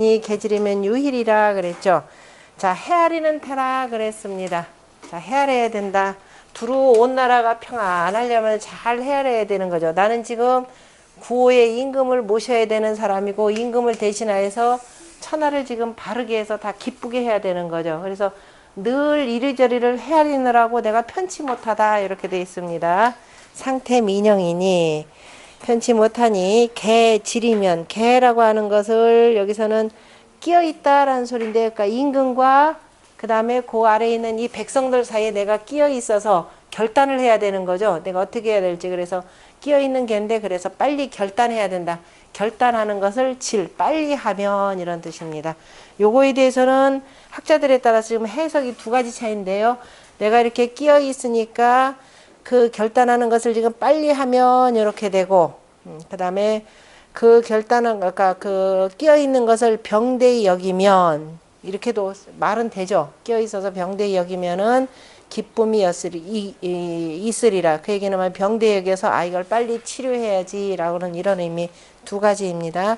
이 계절이면 유일이라 그랬죠. 자, 헤아리는 태라 그랬습니다. 자, 헤아려야 된다. 두루 온 나라가 평안하려면 잘 헤아려야 되는 거죠. 나는 지금 구호의 임금을 모셔야 되는 사람이고 임금을 대신하여서 천하를 지금 바르게 해서 다 기쁘게 해야 되는 거죠. 그래서 늘 이리저리를 헤아리느라고 내가 편치 못하다 이렇게 되어 있습니다. 상태 민영이니 편치 못하니 개질이면 개라고 하는 것을 여기서는 끼어 있다라는 소리인데, 그러니까 임금과 그 다음에 그 아래에 있는 이 백성들 사이에 내가 끼어 있어서 결단을 해야 되는 거죠. 내가 어떻게 해야 될지. 그래서 끼어 있는 개인데, 그래서 빨리 결단해야 된다. 결단하는 것을 빨리 하면 이런 뜻입니다. 요거에 대해서는 학자들에 따라서 지금 해석이 두 가지 차이인데요. 내가 이렇게 끼어 있으니까 그 결단하는 것을 지금 빨리 하면 이렇게 되고, 그 다음에 그 결단한, 그러니까 그 끼어 있는 것을 병대히 여기면, 이렇게도 말은 되죠. 끼어 있어서 병대히 여기면은 기쁨이 있으리라. 그 얘기는 말 병대히 여겨서 이걸 빨리 치료해야지 라고는 이런 의미 두 가지입니다.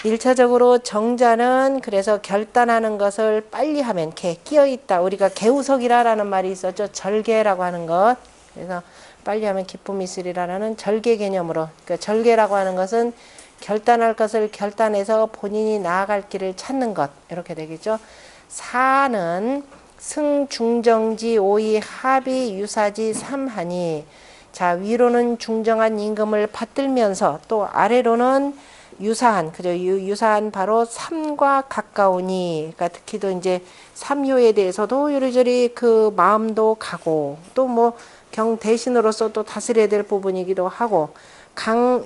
1차적으로 정자는 그래서 결단하는 것을 빨리 하면 끼어 있다. 우리가 개우석이라라는 말이 있었죠. 절개라고 하는 것. 그래서 빨리 하면 기쁨이 있으리라는 절개 개념으로, 그러니까 절개라고 하는 것은 결단할 것을 결단해서 본인이 나아갈 길을 찾는 것 이렇게 되겠죠. 사는 승중정지 오이 합이 유사지 삼하니, 자, 위로는 중정한 임금을 받들면서 또 아래로는 유사한, 그죠? 유사한 바로 삼과 가까우니, 그러니까 특히 또 이제 삼효에 대해서도 요리저리 그 마음도 가고, 또 뭐 대신으로서 또 다스려야 될 부분이기도 하고,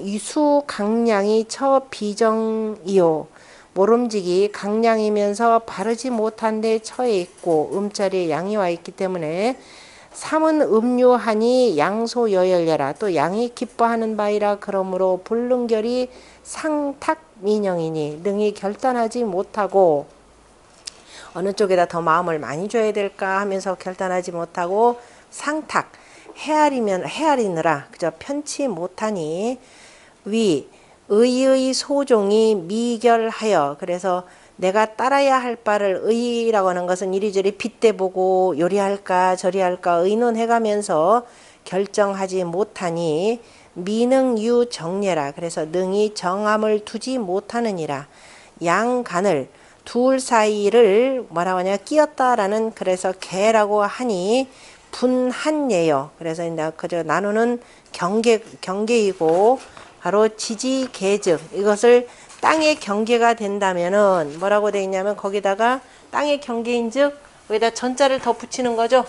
유수 강량이 처 비정이요. 모름지기 강량이면서 바르지 못한 데 처해 있고 음자리에 양이 와 있기 때문에, 삼은 음유하니 양소 여열려라. 또 양이 기뻐하는 바이라. 그러므로 불능결이 상탁 민영이니, 능히 결단하지 못하고 어느 쪽에다 더 마음을 많이 줘야 될까 하면서 결단하지 못하고 상탁 헤아리느라 그저 편치 못하니, 의의 소종이 미결하여, 그래서 내가 따라야 할 바를, 의라고 하는 것은 이리저리 빗대보고 요리할까 저리할까 의논해가면서 결정하지 못하니, 미능유 정례라. 그래서 능히 정함을 두지 못하느니라. 양간을 둘 사이를 뭐라고 하냐 끼었다라는, 그래서 개라고 하니 분한예요. 그래서 이제 그저 나누는 경계이고, 바로 지지계즉, 이것을 땅의 경계가 된다면은 뭐라고 되어 있냐면, 거기다가 땅의 경계인즉 여기다 전자를 더 붙이는 거죠.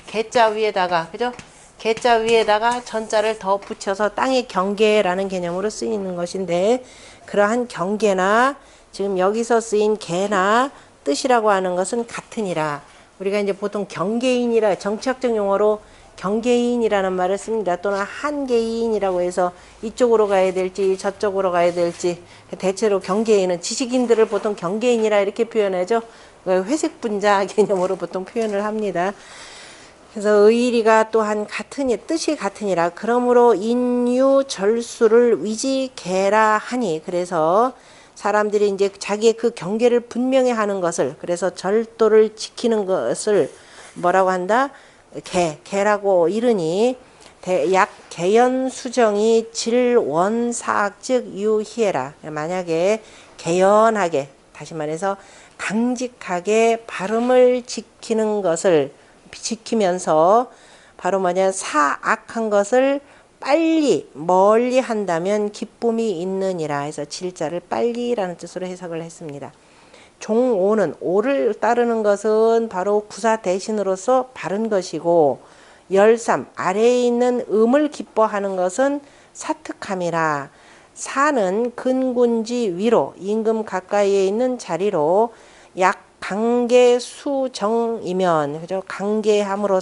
개자 위에다가, 그죠? 개자 위에다가 전자를 더 붙여서 땅의 경계라는 개념으로 쓰이는 것인데, 그러한 경계나 지금 여기서 쓰인 개나 뜻이라고 하는 것은 같으니라. 우리가 이제 보통 경계인이라, 정치학적 용어로 경계인이라는 말을 씁니다. 또는 한계인이라고 해서 이쪽으로 가야 될지 저쪽으로 가야 될지, 대체로 경계인은 지식인들을 보통 경계인이라 이렇게 표현하죠. 회색 분자 개념으로 보통 표현을 합니다. 그래서 의리가 또한 같으니, 뜻이 같으니라. 그러므로 인유 절수를 위지개라 하니, 그래서 사람들이 이제 자기의 그 경계를 분명히 하는 것을, 그래서 절도를 지키는 것을 뭐라고 한다? 개라고 이르니, 약 개연 수정이 질원사학즉 유희해라. 만약에 개연하게, 다시 말해서 강직하게 발음을 지키는 것을 지키면서 바로 뭐냐 사악한 것을 빨리 멀리 한다면 기쁨이 있느니라 해서 질자를 빨리라는 뜻으로 해석을 했습니다. 종오는, 오를 따르는 것은 바로 구사 대신으로서 바른 것이고, 열삼 아래에 있는 음을 기뻐하는 것은 사특함이라. 사는 근군지 위로, 임금 가까이에 있는 자리로 약 강계수정이면, 그죠? 강계함으로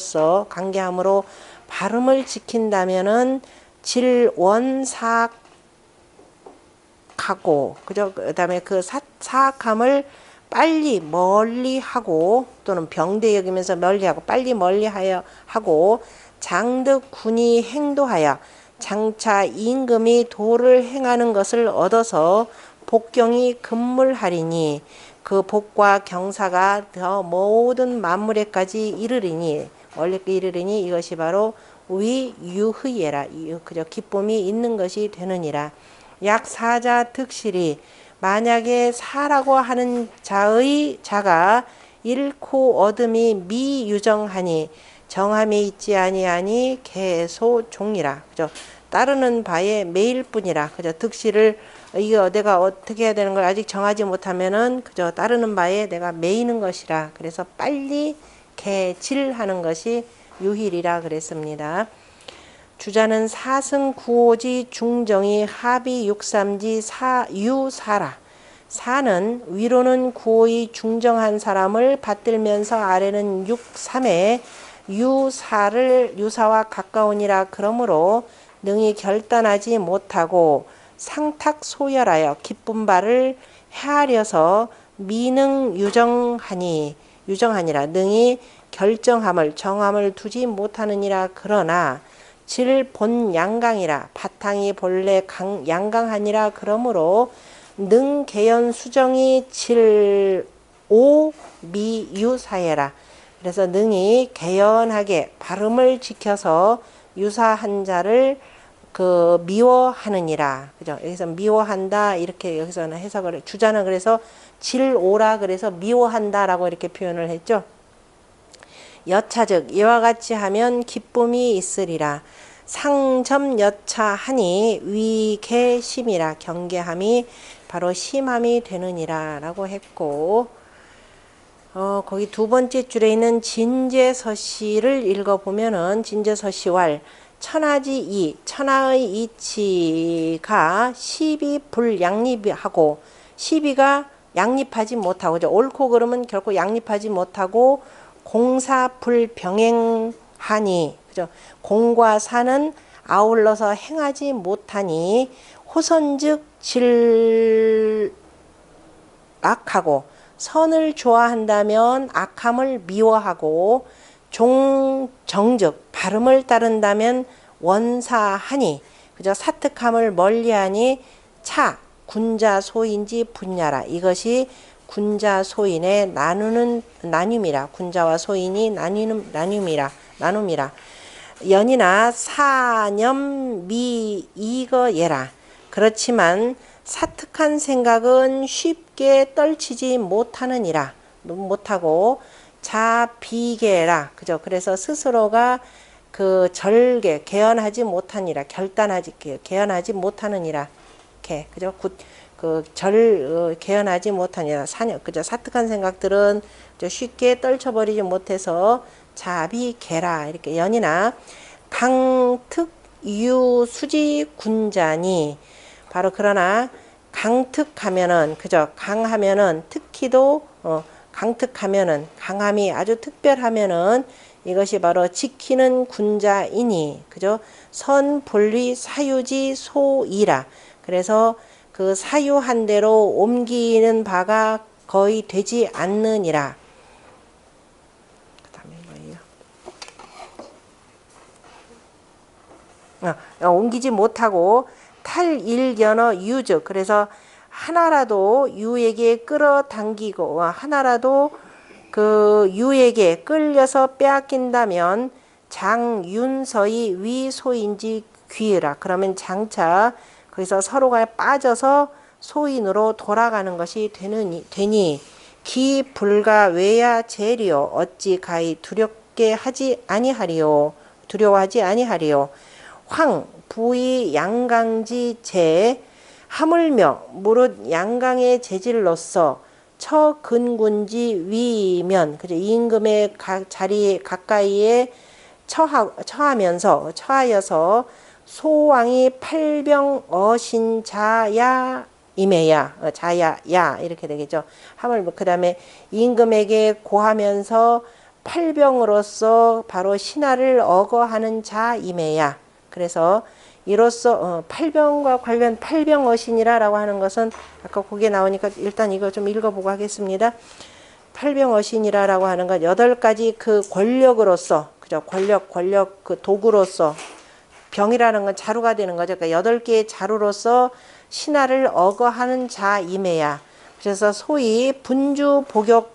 발음을 지킨다면은 질원사악하고, 그죠? 그다음에 그 사악함을 빨리 멀리 하고, 또는 병대 여기면서 멀리하고, 빨리 멀리하여 하고, 장득 군이 행도하여, 장차 임금이 도를 행하는 것을 얻어서 복경이 근물하리니 그 복과 경사가 더 모든 만물에까지 이르리니 원래 이르리니 이것이 바로 위유흐예라 그저 기쁨이 있는 것이 되느니라. 약 사자 득실이 만약에 사라고 하는 자가 잃고 얻음이 미유정하니 정함이 있지 아니하니 개소 종이라 그죠. 따르는 바에 매일 뿐이라 그죠. 득실을 이거 내가 어떻게 해야 되는 걸 아직 정하지 못하면은 그저 따르는 바에 내가 매이는 것이라. 그래서 빨리 개질하는 것이 유힐이라 그랬습니다. 주자는 사승 구오지 중정이 합이 육삼지 유사라. 사는 위로는 구오이 중정한 사람을 받들면서 아래는 육삼에 유사와 가까우니라. 그러므로 능히 결단하지 못하고 상탁소열하여 기쁜 바를 헤아려서 미능 유정하니라. 능히 정함을 두지 못하느니라. 그러나 질 본 양강이라 바탕이 본래 양강하니라. 그러므로 능 개연 수정이 질 오 미유사해라. 그래서 능히 개연하게 발음을 지켜서 유사한 자를 미워하느니라. 그죠? 여기서 미워한다 이렇게 여기서는 해석을 주자는 그래서 질오라 그래서 미워한다라고 이렇게 표현을 했죠. 여차즉 이와 같이 하면 기쁨이 있으리라. 상점 여차하니 위계심이라. 경계함이 바로 심함이 되느니라 라고 했고, 거기 두 번째 줄에 있는 진제서시를 읽어보면은 진제서시왈 천하지 천하의 이치가 시비 불양립하고 시비가 양립하지 못하고 옳고 그름은 결코 양립하지 못하고 공사 불병행하니 그죠? 공과 사는 아울러서 행하지 못하니 호선즉 질악하고 선을 좋아한다면 악함을 미워하고 정즉 발음을 따른다면 원사하니 그저 사특함을 멀리하니 군자소인지 분야라. 이것이 군자소인의 나눔이라. 군자와 소인이 나눔이라. 연이나 사념 미이거예라. 그렇지만 사특한 생각은 쉽게 떨치지 못하느니라. 못하고 자비계라. 그죠? 그래서 스스로가 개연하지 못하니라. 개연하지 못하느니라. 그죠? 개연하지 못하니라. 그죠? 사특한 생각들은 쉽게 떨쳐버리지 못해서 자비계라. 이렇게 연이나 강특유수지 군자니 바로 그러나 강특하면은 그죠? 강하면은 특히도 강특하면은 강함이 아주 특별하면은 이것이 바로 지키는 군자이니 그죠? 선본리 사유지 소이라. 그래서 그 사유한 대로 옮기는 바가 거의 되지 않느니라. 그다음에 뭐예요? 옮기지 못하고 탈일견어 유즉 그래서 하나라도 유에게 끌어당기고 하나라도 그 유에게 끌려서 빼앗긴다면 장윤서의 위소인지 귀라. 그러면 장차 거기서 서로가 빠져서 소인으로 돌아가는 것이 되니 기불가 외야 제리요 어찌 가히 두려워하지 아니하리요. 황 부의 양강지 제 하물며 무릇 양강의 재질로서 처근군지 위면 그죠? 임금의 자리 가까이에 처하여서 소왕이 팔병 어신 자야 임해야 자야야 이렇게 되겠죠. 그다음에 임금에게 고하면서 팔병으로서 바로 신하를 어거하는 자임해야. 그래서 이로써 팔병과 관련 팔병어신이라고 하는 것은 아까 거기에 나오니까 일단 이거 좀 읽어보고 하겠습니다. 팔병어신이라고 하는 것 8가지 그 권력으로서 그죠? 권력 그 도구로서 병이라는 건 자루가 되는 거죠. 그러니까 8개의 자루로서 신하를 어거하는 자임에야. 그래서 소위 분주 복역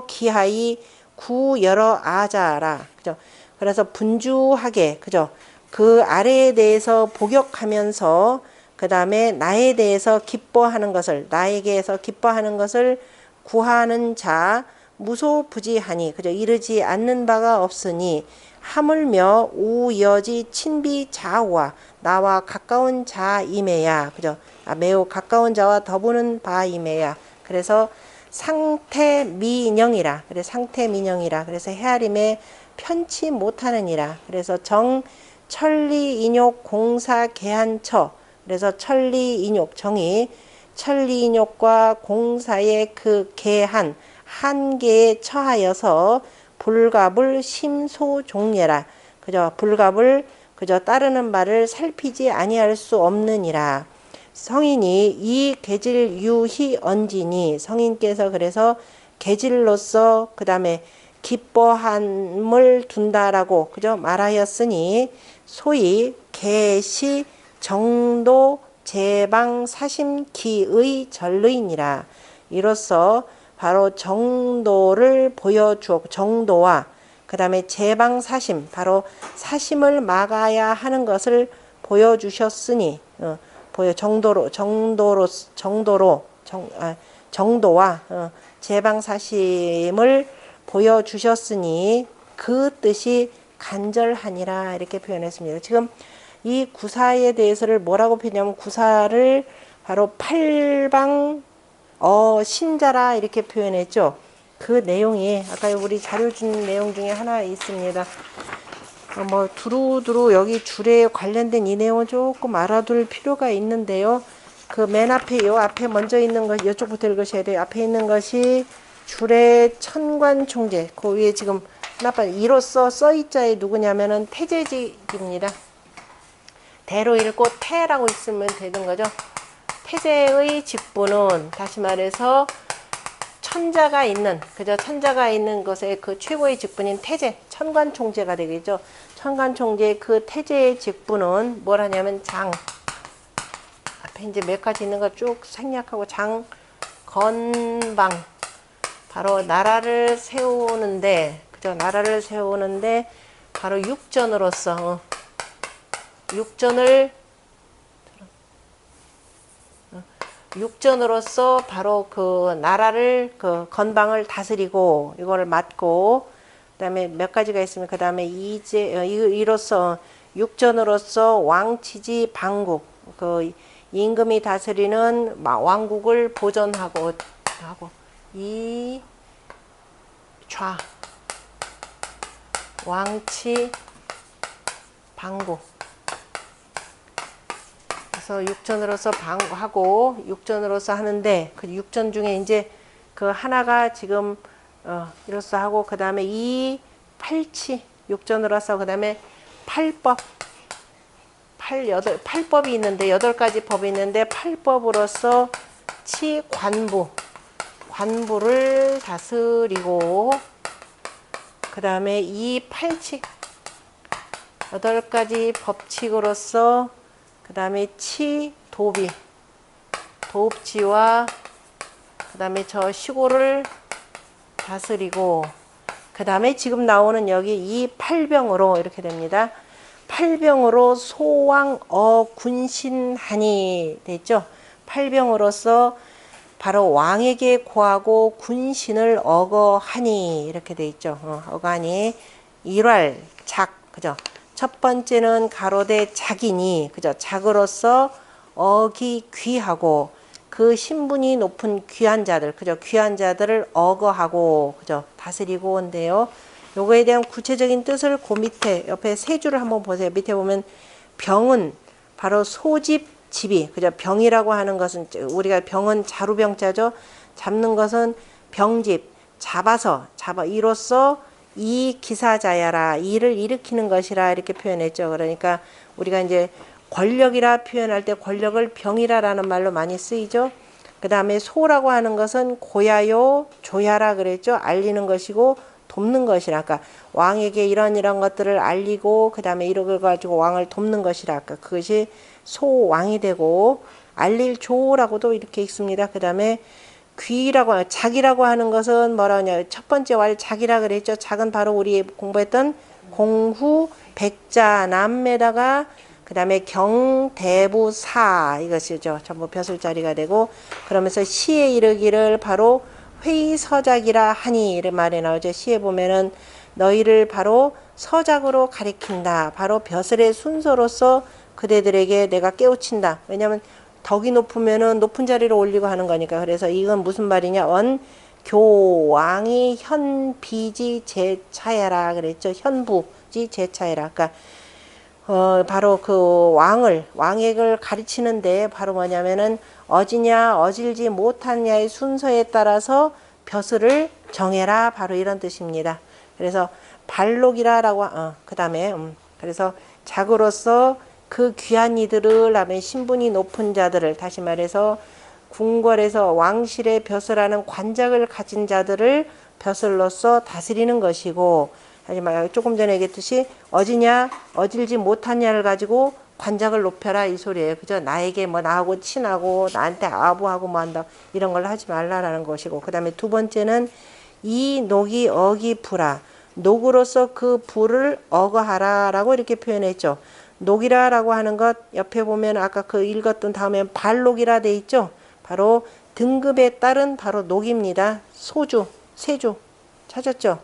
기하이 구 여러 아자라. 그죠? 그래서 분주하게, 그죠? 그 아래에 대해서 복역하면서 그 다음에 나에 대해서 기뻐하는 것을, 나에게서 기뻐하는 것을 구하는 자, 무소부지하니, 그죠? 이르지 않는 바가 없으니, 하물며 우여지 친비 자와, 나와 가까운 자임에야. 그죠? 매우 가까운 자와 더부는 바임에야. 그래서 상태민영이라. 그래 상태민영이라. 그래서 헤아림에 편치 못하느니라. 그래서 천리인욕 공사 개한처. 그래서 천리인욕 정의 천리인욕과 공사의 그 개한 한계에 처하여서 불갑을 심소종례라. 그저 불갑을 그저 따르는 말을 살피지 아니할 수 없느니라. 성인이 이 계질 유희 언지니. 성인께서 그래서 계질로서 그 다음에 기뻐함을 둔다라고 그저 말하였으니, 소위 계시 정도 제방 사심기의 전르이니라. 이로써 바로 정도를 보여주었고, 정도와 그 다음에 제방 사심, 바로 사심을 막아야 하는 것을 보여주셨으니, 정도와 제방 사심을 보여주셨으니 그 뜻이 간절하니라. 이렇게 표현했습니다. 지금 이 구사에 대해서를 뭐라고 표현하냐면, 구사를 바로 팔방 신자라 이렇게 표현했죠. 그 내용이 아까 우리 자료 준 내용 중에 하나 있습니다. 뭐 두루두루 여기 줄에 관련된 이 내용은 조금 알아둘 필요가 있는데요. 그 맨 앞에, 요 앞에 먼저 있는 것, 이쪽부터 읽으셔야 돼요. 앞에 있는 것이 줄의 천관총재. 그 위에 지금 하나만 이로써 써있자에 누구냐면은 태재직입니다. 대로 읽고 태라고 있으면 되는 거죠. 태재의 직분은 다시 말해서 천자가 있는, 그저 천자가 있는 것에 그 최고의 직분인 태재, 천관총재가 되겠죠. 천관총재의 그 태재의 직분은 뭘 하냐면 장, 앞에 이제 몇 가지 있는 거 쭉 생략하고, 장, 건방, 바로 나라를 세우는데, 그죠? 나라를 세우는데 바로 육전으로서 육전으로서 바로 그 나라를, 그 건방을 다스리고 이거를 맡고, 그다음에 몇 가지가 있으면 그 다음에 이로써 육전으로서 왕치지 방국, 그 임금이 다스리는 왕국을 보존하고 이좌 왕치 방국. 그래서 육전으로서 방하고 육전으로서 하는데, 그 육전 중에 이제 그 하나가 지금 이로써 하고, 그 다음에 이 팔치 육전으로서, 그 다음에 팔법이 있는데 8가지 법이 있는데, 팔법으로서 관부를 다스리고, 그 다음에 이 팔칙 8가지 법칙으로서, 그 다음에 도읍지와 그 다음에 저 시골을 다스리고, 그 다음에 지금 나오는 여기 이 팔병으로 이렇게 됩니다. 팔병으로 소왕 군신하니 됐죠. 팔병으로서 바로 왕에게 고하고 군신을 어거하니 이렇게 돼 있죠. 어거하니 일활 작, 그죠. 첫 번째는 가로대 작이니, 그죠. 작으로서 어기 귀하고, 그 신분이 높은 귀한 자들, 그죠. 귀한 자들을 어거하고, 그죠. 다스리고 온대요. 요거에 대한 구체적인 뜻을 그 밑에 옆에 세 줄을 한번 보세요. 밑에 보면 병은 바로 소집 집이, 그죠. 병이라고 하는 것은, 우리가 병은 자루병자죠. 잡는 것은 병집, 이로써 이 기사자야라, 이를 일으키는 것이라 이렇게 표현했죠. 그러니까 우리가 이제 권력이라 표현할 때 권력을 병이라라는 말로 많이 쓰이죠. 그 다음에 소라고 하는 것은 고야요 조야라 그랬죠. 알리는 것이고 돕는 것이라. 그러니까 왕에게 이런 것들을 알리고, 그 다음에 이걸 가지고 왕을 돕는 것이라. 그것이 소왕이 되고, 알릴조라고도 이렇게 읽습니다. 그 다음에 귀라고, 작이라고 하는 것은 뭐라 하냐. 첫 번째 왈 작이라 그랬죠. 작은 바로 우리 공부했던 공후, 백자, 남에다가 그 다음에 경, 대부, 사 이것이죠. 전부 벼슬자리가 되고 그러면서 시에 이르기를 바로 회의서작이라 하니 이런 말에 나오죠. 시에 보면은 너희를 바로 서작으로 가리킨다. 바로 벼슬의 순서로서 그대들에게 내가 깨우친다. 왜냐하면 덕이 높으면은 높은 자리로 올리고 하는 거니까. 그래서 이건 무슨 말이냐. 교왕이 현비지 제차야라 그랬죠. 현부지 제차야라. 그러니까 바로 그 왕액을 가르치는데 바로 뭐냐면은 어지냐 어질지 못하냐의 순서에 따라서 벼슬을 정해라. 바로 이런 뜻입니다. 그래서 발록이라라고 그 다음에 그래서 작으로서 그 귀한 이들을 하면 신분이 높은 자들을 다시 말해서 궁궐에서 왕실의 벼슬하는 관작을 가진 자들을 벼슬로서 다스리는 것이고 하지만 조금 전에 얘기했듯이 어지냐 어질지 못하냐를 가지고 관작을 높여라 이 소리예요. 그죠? 나에게 뭐 나하고 친하고 나한테 아부하고 뭐 한다 이런 걸 하지 말라라는 것이고 그 다음에 두 번째는 이 녹이 어기 부라 녹으로서 그 부를 어거하라 라고 이렇게 표현했죠. 녹이라라고 하는 것 옆에 보면 아까 그 읽었던 다음에 발녹이라 돼 있죠. 바로 등급에 따른 바로 녹입니다. 소주, 세주 찾았죠?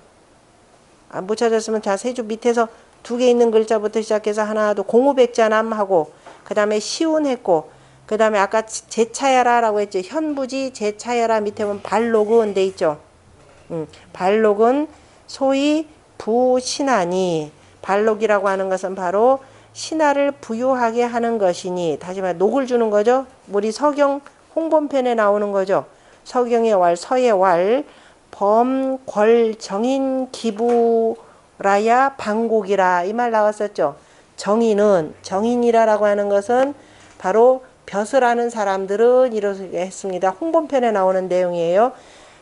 못 찾았으면 자 세주 밑에서 두 개 있는 글자부터 시작해서 하나도 공우백자남 하고 그 다음에 시운했고 그 다음에 아까 제차야라 라고 했죠. 현부지 제차야라 밑에 보면 발녹은 돼 있죠. 발녹은 소위 부신하니 발록이라고 하는 것은 바로 신하를 부유하게 하는 것이니 다시 말해 녹을 주는 거죠. 우리 서경 홍범편에 나오는 거죠. 서경의 왈 서의 왈 범궐 정인 기부라야 방곡이라 이 말 나왔었죠. 정인이라라고 하는 것은 바로 벼슬하는 사람들은 이렇게 했습니다. 홍범편에 나오는 내용이에요.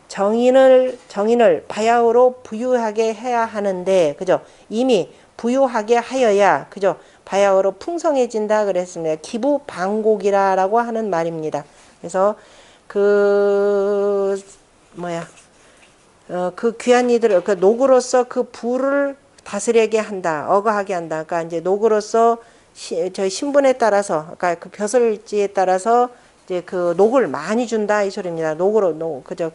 정인을 바야흐로 부유하게 해야 하는데 그죠? 이미 부유하게 하여야 그죠? 바야흐로 풍성해진다 그랬습니다. 기부 방곡이라고 하는 말입니다. 그래서 그 귀한 이들 그 녹으로서 그 부를 다스리게 한다. 어거하게 한다. 그러니까 이제 녹으로서 저희 신분에 따라서 그러니까 그 벼슬지에 따라서 이제 그 녹을 많이 준다 이 소리입니다. 녹으로 그죠?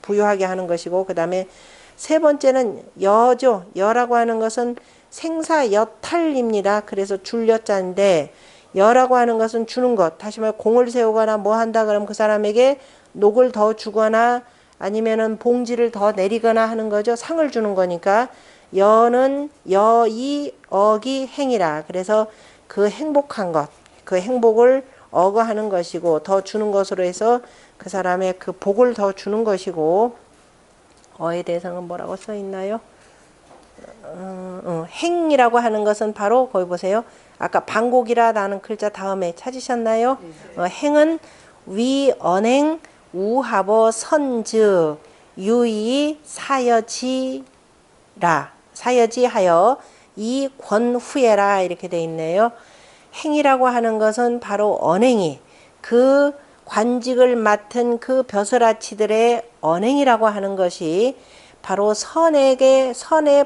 부유하게 하는 것이고 그다음에 세 번째는 여죠. 여라고 하는 것은 생사여탈입니다. 그래서 줄여자인데 여라고 하는 것은 주는 것. 다시 말해 공을 세우거나 뭐 한다 그러면 그 사람에게 녹을 더 주거나 아니면은 봉지를 더 내리거나 하는 거죠. 상을 주는 거니까 여는 여이 어기 행이라. 그래서 그 행복한 것, 그 행복을 어거하는 것이고 더 주는 것으로 해서 그 사람의 그 복을 더 주는 것이고 어에 대해서는 뭐라고 써 있나요? 행이라고 하는 것은 바로 거기 보세요. 아까 방곡이라는 글자 다음에 찾으셨나요? 행은 위 언행 우하버 선즉 유이 사여지라 사여지하여 이 권후에라 이렇게 돼 있네요. 행이라고 하는 것은 바로 언행이 그 관직을 맡은 그 벼슬아치들의 언행이라고 하는 것이 바로 선에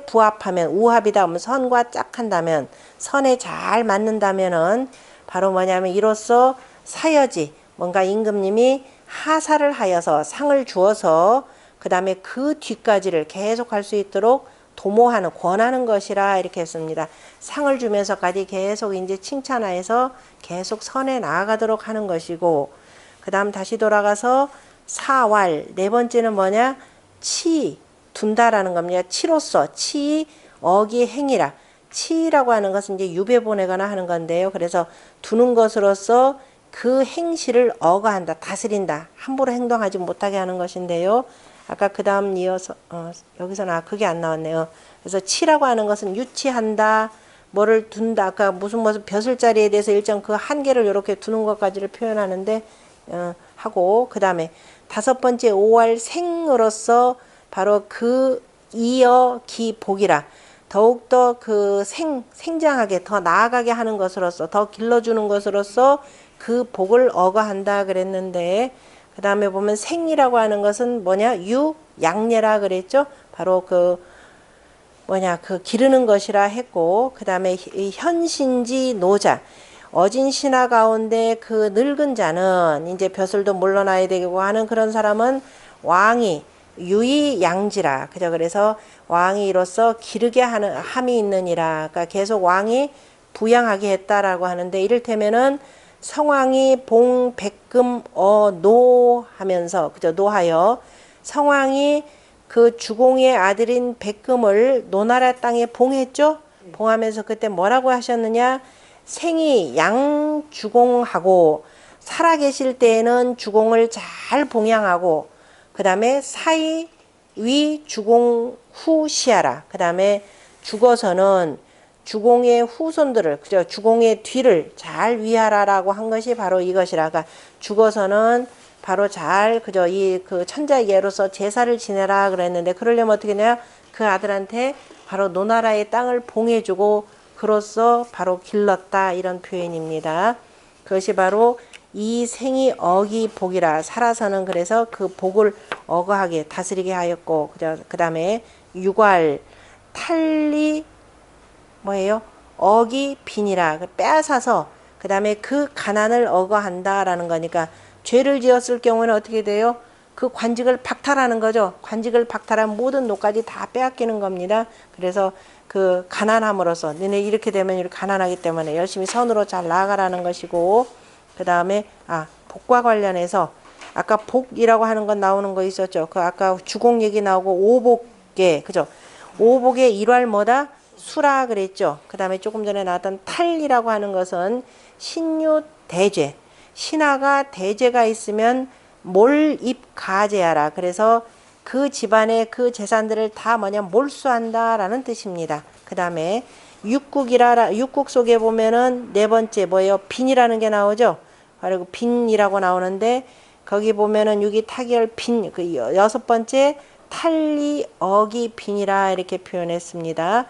부합하면 우합이다 하면 선과 짝한다면 선에 잘 맞는다면은 바로 뭐냐면 이로써 사여지 뭔가 임금님이 하사를 하여서 상을 주어서 그 다음에 그 뒤까지를 계속 할 수 있도록 도모하는 권하는 것이라 이렇게 했습니다. 상을 주면서까지 계속 이제 칭찬하여서 계속 선에 나아가도록 하는 것이고 그 다음 다시 돌아가서 사왈 네 번째는 뭐냐 치 둔다라는 겁니다. 치로서 치 어기 행이라 치라고 하는 것은 이제 유배 보내거나 하는 건데요. 그래서 두는 것으로서 그 행실을 어거한다 다스린다 함부로 행동하지 못하게 하는 것인데요. 아까 그 다음 이어서 여기서는 그게 안 나왔네요. 그래서 치라고 하는 것은 유치한다 뭐를 둔다 아까 무슨 벼슬자리에 대해서 일정 그 한계를 이렇게 두는 것까지를 표현하는데 하고 그 다음에 다섯 번째 오할 생으로서 바로 그 이어 기복이라 더욱더 그 생장하게 더 나아가게 하는 것으로서 더 길러주는 것으로서 그 복을 어거한다 그랬는데, 그 다음에 보면 생이라고 하는 것은 뭐냐? 유양례라 그랬죠. 바로 그 뭐냐, 그 기르는 것이라 했고, 그 다음에 현신지 노자, 어진 신하 가운데 그 늙은 자는 이제 벼슬도 물러나야 되고 하는 그런 사람은 왕이 유의양지라. 그죠? 그래서 왕이 이로써 기르게 하는 함이 있느니라. 그러니까 계속 왕이 부양하게 했다라고 하는데, 이를테면은 성왕이 봉 백금 어노 하면서, 그죠? 노하여 성왕이 그 주공의 아들인 백금을 노나라 땅에 봉했죠. 봉하면서 그때 뭐라고 하셨느냐? 생이 양주공하고 살아계실 때에는 주공을 잘 봉양하고, 그 다음에 사이 위 주공 후 시하라. 그 다음에 죽어서는 주공의 후손들을, 그죠? 주공의 뒤를 잘 위하라라고 한 것이 바로 이것이라. 그러니까 죽어서는 바로 잘, 그죠? 이 그 천자의 예로서 제사를 지내라 그랬는데, 그러려면 어떻게 해야 그 아들한테 바로 노나라의 땅을 봉해주고, 그로써 바로 길렀다, 이런 표현입니다. 그것이 바로 이 생이 어기 복이라. 살아서는 그래서 그 복을 어거하게 다스리게 하였고, 그죠? 그 다음에 유괄 탈리 뭐예요? 어기 빈이라. 빼앗아서 그 다음에 그 가난을 어거한다라는 거니까, 죄를 지었을 경우는 어떻게 돼요? 그 관직을 박탈하는 거죠. 관직을 박탈한 모든 노까지 다 빼앗기는 겁니다. 그래서 그 가난함으로써, 너네 이렇게 되면 이렇게 가난하기 때문에 열심히 선으로 잘 나아가라는 것이고, 그 다음에 복과 관련해서 아까 복이라고 하는 건 나오는 거 있었죠. 그 아까 주공 얘기 나오고 오복계, 그죠? 오복의 일활 뭐다? 수라 그랬죠. 그 다음에 조금 전에 나왔던 탈이라고 하는 것은 신유 대죄. 신하가 대죄가 있으면 몰입가제하라. 그래서 그 집안의 그 재산들을 다 뭐냐, 몰수한다라는 뜻입니다. 그 다음에 육국이라. 육국 속에 보면은 네 번째 뭐예요? 빈이라는 게 나오죠. 바로 빈이라고 나오는데, 거기 보면은 육이 타결 빈, 그 여섯 번째 탈리 어기 빈이라 이렇게 표현했습니다.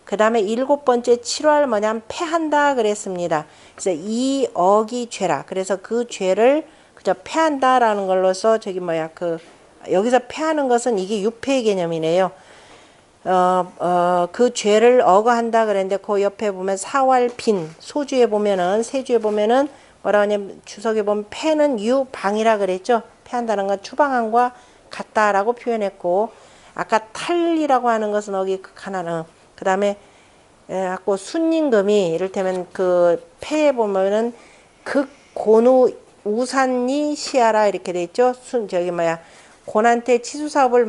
그 다음에 일곱 번째 칠활 뭐냐면 패한다 그랬습니다. 그래서 이 어기 죄라. 그래서 그 죄를 그저 패한다라는 걸로서 저기 뭐야, 그 여기서 패하는 것은 이게 유패의 개념이네요. 그 죄를 어거한다 그랬는데, 그 옆에 보면 사활 빈, 소주에 보면은, 세주에 보면은 뭐라 하냐면 주석에 보면 패는 유방이라 그랬죠. 패한다는 건 추방함과 같다라고 표현했고, 아까 탈이라고 하는 것은 여기 가난한, 그 다음에 아까 순임금이 이를테면 그 패에 보면은 극곤우 우산이 시하라 이렇게 돼 있죠. 저기 뭐야, 곤한테 치수 사업을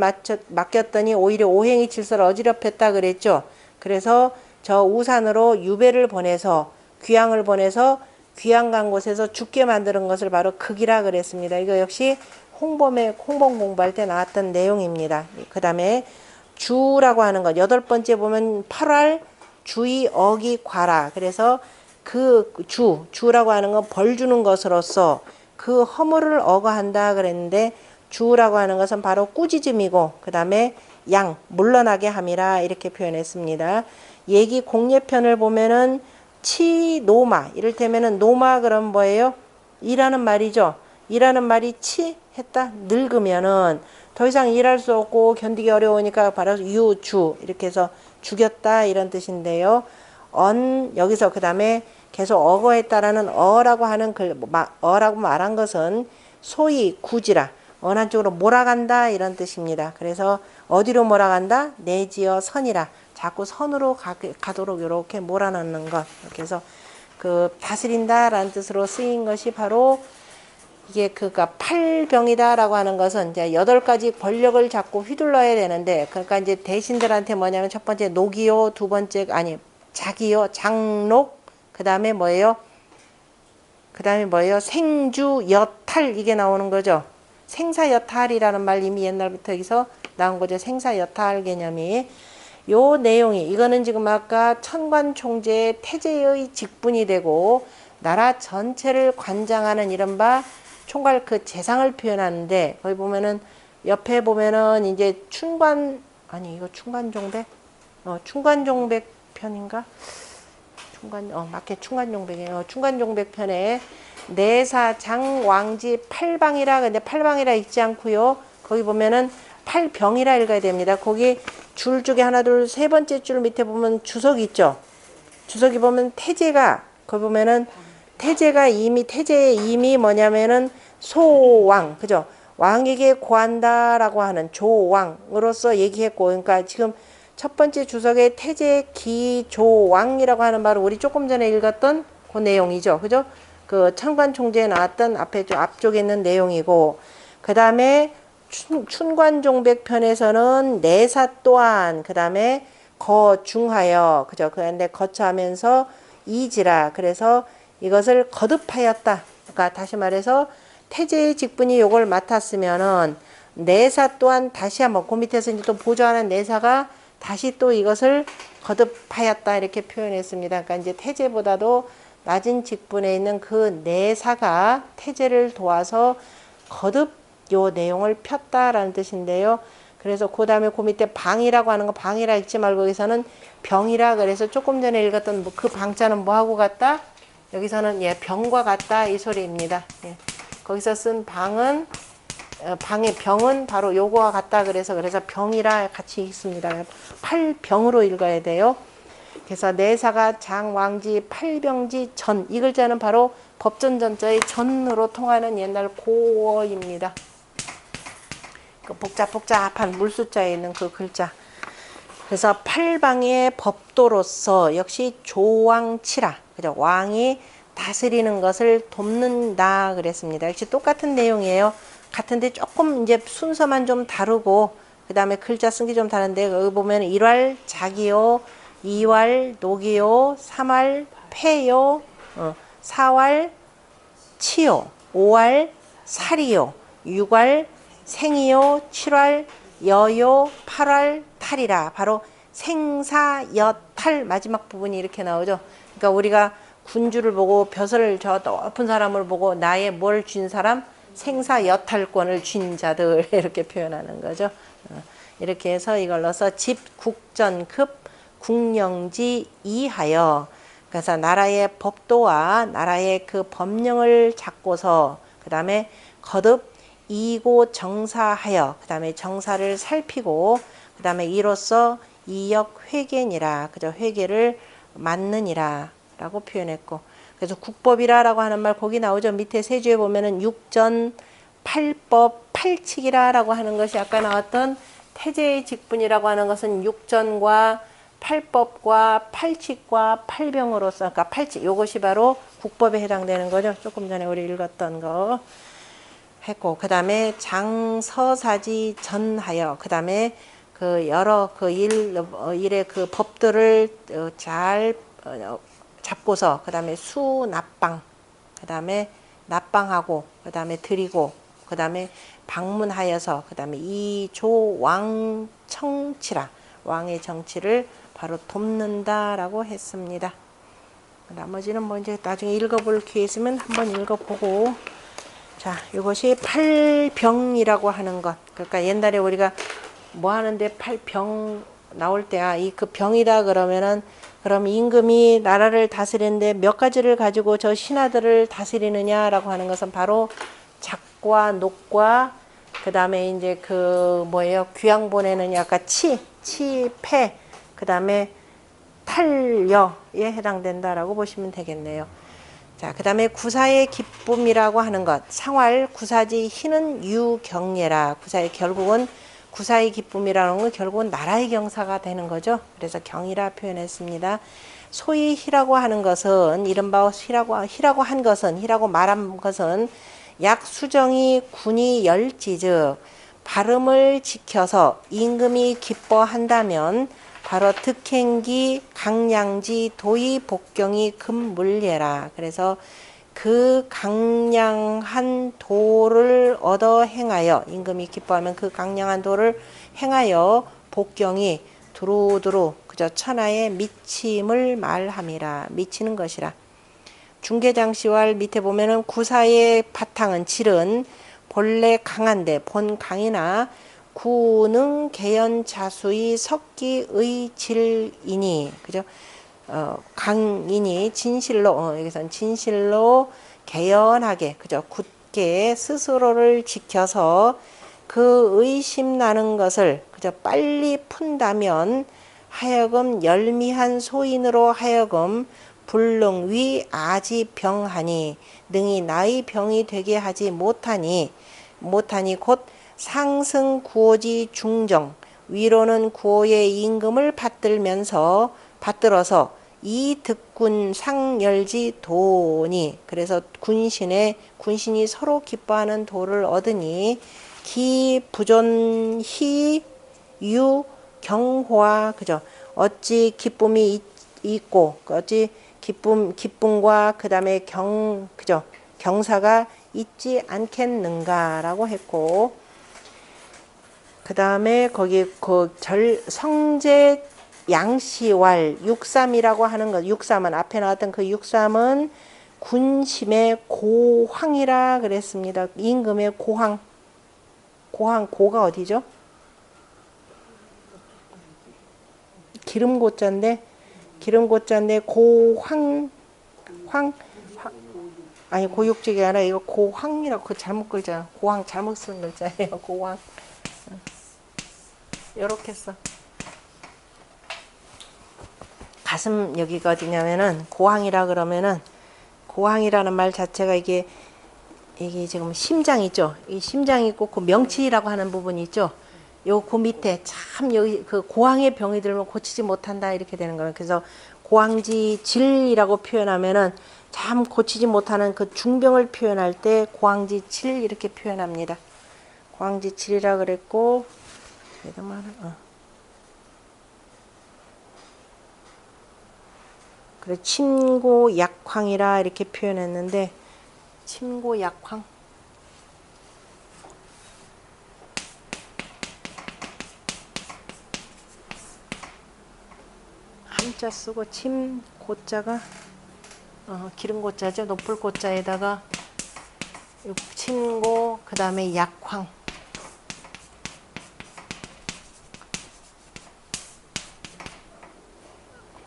맡겼더니 오히려 오행이 질서를 어지럽혔다 그랬죠. 그래서 저 우산으로 유배를 보내서, 귀양을 보내서 귀양 간 곳에서 죽게 만드는 것을 바로 극이라 그랬습니다. 이거 역시 홍범 공부할 때 나왔던 내용입니다. 그 다음에 주라고 하는 것, 여덟 번째 보면 8월 주의 어기 과라. 그래서 그 주라고 하는 건 벌 주는 것으로서 그 허물을 어거한다 그랬는데, 주라고 하는 것은 바로 꾸짖음이고, 그 다음에 양 물러나게 함이라 이렇게 표현했습니다. 얘기 공예편을 보면은 치노마, 이를테면은 노마 그럼 뭐예요? 일하는 말이죠. 일하는 말이 했다 늙으면은 더 이상 일할 수 없고 견디기 어려우니까 바로 유주 이렇게 해서 죽였다 이런 뜻인데요. 여기서 그 다음에 계속 어거했다라는 어라고 하는 어라고 말한 것은 소위 구지라, 어느 쪽으로 몰아간다 이런 뜻입니다. 그래서 어디로 몰아간다? 내지어 선이라. 자꾸 선으로 가도록 이렇게 몰아넣는 것. 그래서 그 다스린다라는 뜻으로 쓰인 것이 바로 이게 그니까 팔병이다라고 하는 것은 이제 8가지 권력을 잡고 휘둘러야 되는데, 그러니까 이제 대신들한테 뭐냐면 첫 번째 녹이요, 두 번째 자기요, 장록, 그 다음에 뭐예요? 생주 여탈 이게 나오는 거죠. 생사여탈이라는 말 이미 옛날부터 여기서 나온 거죠. 생사여탈 개념이. 요 내용이, 이거는 지금 아까 천관총재의 태제의 직분이 되고 나라 전체를 관장하는 이른바 총괄 그 재상을 표현하는데, 거기 보면은 옆에 보면은 이제 이거 충관종백? 충관종백 편인가? 맞게 충관종백이에요. 충관종백 편에 내사장왕지 팔방이라, 근데 팔방이라 읽지 않고요. 거기 보면은 팔병이라 읽어야 됩니다. 거기 줄 쪽에 하나, 둘, 세 번째 줄 밑에 보면 주석이 있죠. 주석이 보면 태제가, 거기 보면은 태제가 이미, 태제의 이미 뭐냐면은 소왕, 그죠? 왕에게 고한다라고 하는 조왕으로서 얘기했고, 그러니까 지금 첫 번째 주석에 태제 기조왕이라고 하는 말은 우리 조금 전에 읽었던 그 내용이죠. 그죠? 그 천관총재에 나왔던 앞에 앞쪽에 있는 내용이고, 그 다음에 춘관종백편에서는 내사 또한, 그 다음에 거중하여, 그죠? 그런데 거처하면서 이지라. 그래서 이것을 거듭하였다. 그러니까 다시 말해서 태제의 직분이 요걸 맡았으면은 내사 또한 다시 한번 그 밑에서 이제 또 보조하는 내사가 다시 또 이것을 거듭하였다 이렇게 표현했습니다. 그러니까 이제 태제보다도 낮은 직분에 있는 그 내사가 태제를 도와서 거듭 요 내용을 폈다라는 뜻인데요. 그래서 그 다음에 그 밑에 방이라고 하는 거 방이라 읽지 말고 여기서는 병이라 그래서 조금 전에 읽었던 그 방자는 뭐하고 같다? 여기서는 예 병과 같다 이 소리입니다. 예. 거기서 쓴 방은 방의 병은 바로 요거와 같다 그래서 병이라 같이 읽습니다. 팔병으로 읽어야 돼요. 그래서 내사가 장왕지 팔병지 전, 이 글자는 바로 법전전자의 전으로 통하는 옛날 고어입니다. 그 복잡한 물숫자에 있는 그 글자. 그래서 팔방의 법도로서 역시 조왕치라, 그죠? 왕이 다스리는 것을 돕는다 그랬습니다. 역시 똑같은 내용이에요. 같은데 조금 이제 순서만 좀 다르고, 그 다음에 글자 쓴 게 좀 다른데, 여기 보면 1왈 자기요, 2왈 녹이요, 3왈 패요, 4왈 치요, 5왈 살이요, 6왈 생이요, 7왈 여요, 8왈 탈이라. 바로 생사여탈 마지막 부분이 이렇게 나오죠. 그러니까 우리가 군주를 보고 벼슬을 저 높은 사람을 보고 나의 뭘 쥔 사람? 생사여탈권을 쥔 자들 이렇게 표현하는 거죠. 이렇게 해서 이걸로서 집국전급 국령지 이하여, 그래서 나라의 법도와 나라의 그 법령을 잡고서 그 다음에 거듭 이고 정사하여, 그 다음에 정사를 살피고, 그 다음에 이로써 이역 회계니라, 그죠? 회계를 맡느니라 라고 표현했고, 그래서 국법이라라고 하는 말 거기 나오죠. 밑에 세 주에 보면은 육전 팔법 팔칙이라 라고 하는 것이 아까 나왔던 태제의 직분이라고 하는 것은 육전과 팔법과 팔칙과 팔병으로서, 그러니까 팔칙, 요것이 바로 국법에 해당되는 거죠. 조금 전에 우리 읽었던 거 했고, 그 다음에 장서사지 전하여, 그 다음에 그 여러 그 일의 그 법들을 잘 잡고서, 그 다음에 수납방, 그 다음에 납방하고, 그 다음에 드리고, 그 다음에 방문하여서, 그 다음에 이조왕 청치라, 왕의 정치를 바로 돕는다라고 했습니다. 나머지는 뭐 이제 나중에 읽어볼 기회 있으면 한번 읽어보고. 자, 이것이 팔병이라고 하는 것. 그러니까 옛날에 우리가 뭐 하는데 팔병 나올 때, 이 그 병이다 그러면은, 그럼 임금이 나라를 다스리는데 몇 가지를 가지고 저 신하들을 다스리느냐라고 하는 것은 바로 작과 녹과, 그 다음에 이제 그 뭐예요? 귀양 보내는 아까 패, 그 다음에 탈여에 해당된다라고 보시면 되겠네요. 자, 그 다음에 구사의 기쁨이라고 하는 것. 상활 구사지 희는 유경례라. 구사의 결국은 구사의 기쁨이라는 건 결국은 나라의 경사가 되는 거죠. 그래서 경이라 표현했습니다. 소위 희라고 하는 것은, 이른바 희라고 한 것은, 희라고 말한 것은 약 수정이 군이 열지즉 발음을 지켜서 임금이 기뻐한다면 바로 득행기 강량지 도의 복경이 금물예라. 그래서 그 강량한 도를 얻어 행하여, 임금이 기뻐하면 그 강량한 도를 행하여 복경이 두루두루, 그저 천하에 미침을 말함이라. 미치는 것이라. 중개장시왈 밑에 보면은 구사의 바탕은 질은 본래 강한데, 본 강이나 구능 개연 자수의 석기의 질이니, 그죠? 강이니 진실로, 여기서는 진실로 개연하게 그죠? 굳게 스스로를 지켜서 그 의심 나는 것을 그저 빨리 푼다면 하여금 열미한 소인으로 하여금 불능위 아지병하니 능히 나의 병이 되게 하지 못하니 곧 상승 구호지 중정 위로는 구호의 임금을 받들어서 이 득군 상열지 도니 그래서 군신이 서로 기뻐하는 도를 얻으니 기 부존히 유 경호와 그죠? 어찌 기쁨이 있고 어찌 기쁨과 그다음에 그죠? 경사가 있지 않겠는가라고 했고 그다음에 거기 그 성제 양시왈 육삼이라고 하는 것 육삼은 앞에 나왔던 그 육삼은 군심의 고황이라 그랬습니다. 임금의 고황 고가 어디죠? 기름고자인데 아니 고육직이 아니라 이거 고황이라고 그 잘못 글자 고황 잘못 쓴 글자예요. 고황 요렇게 써. 가슴 여기가 어디냐면은 고황이라 그러면은 고황이라는 말 자체가 이게 지금 심장 있죠. 이 심장 있고 그 명치라고 하는 부분이 있죠. 요 그 밑에 참 여기 그 고황의 병이 들면 고치지 못한다 이렇게 되는 거예요. 그래서 고황지 질이라고 표현하면은 참 고치지 못하는 그 중병을 표현할 때 고황지 질 이렇게 표현합니다. 고황지 질이라 그랬고 그래 침고약황이라 이렇게 표현했는데 침고약황 한자 쓰고 침 고자가 기름 고자죠. 높을 고자에다가 침고 그 다음에 약황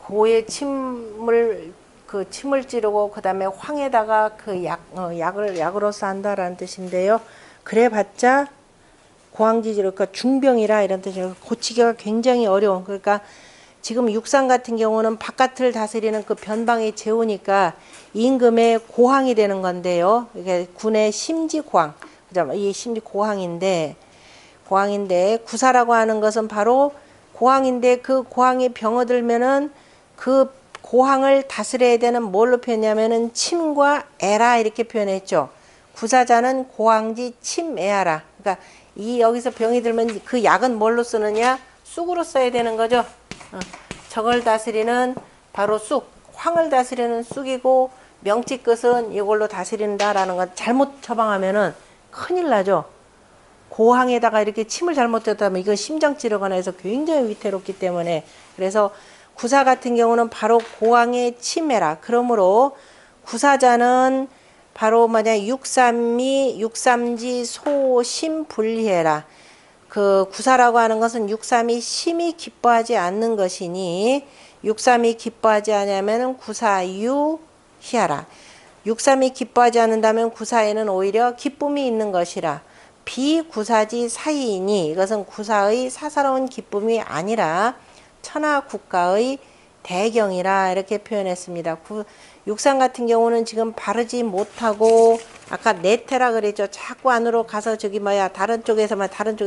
고에 침을 찌르고 그 다음에 황에다가 그 약으로서 한다라는 뜻인데요. 그래봤자 고황지질 그러니까 중병이라 이런 뜻이에요. 고치기가 굉장히 어려운 그러니까 지금 육상 같은 경우는 바깥을 다스리는 그 변방이 재우니까 임금의 고황이 되는 건데요. 이게 군의 심지고황 그죠? 이 심지고황인데 구사라고 하는 것은 바로 고황인데 그 고황이 병어 들면은 그 고황을 다스려야 되는 뭘로 표현하냐면은 침과 애라 이렇게 표현했죠. 구사자는 고황지 침애하라. 그러니까 이 여기서 병이 들면 그 약은 뭘로 쓰느냐? 쑥으로 써야 되는 거죠. 저걸 다스리는 바로 쑥, 황을 다스리는 쑥이고 명치 끝은 이걸로 다스린다라는 건 잘못 처방하면은 큰일 나죠. 고황에다가 이렇게 침을 잘못 줬다면 이건 심장 찌르거나 해서 굉장히 위태롭기 때문에 그래서 구사 같은 경우는 바로 고황의 침해라. 그러므로 구사자는 바로 육삼지 소심 분리해라. 그 구사라고 하는 것은 육삼이 심히 기뻐하지 않는 것이니 육삼이 기뻐하지 않으면 구사유희하라. 육삼이 기뻐하지 않는다면 구사에는 오히려 기쁨이 있는 것이라. 비구사지 사이이니 이것은 구사의 사사로운 기쁨이 아니라 천하 국가의 대경이라 이렇게 표현했습니다. 육상 같은 경우는 지금 바르지 못하고 아까 내태라 그랬죠. 자꾸 안으로 가서 다른 쪽에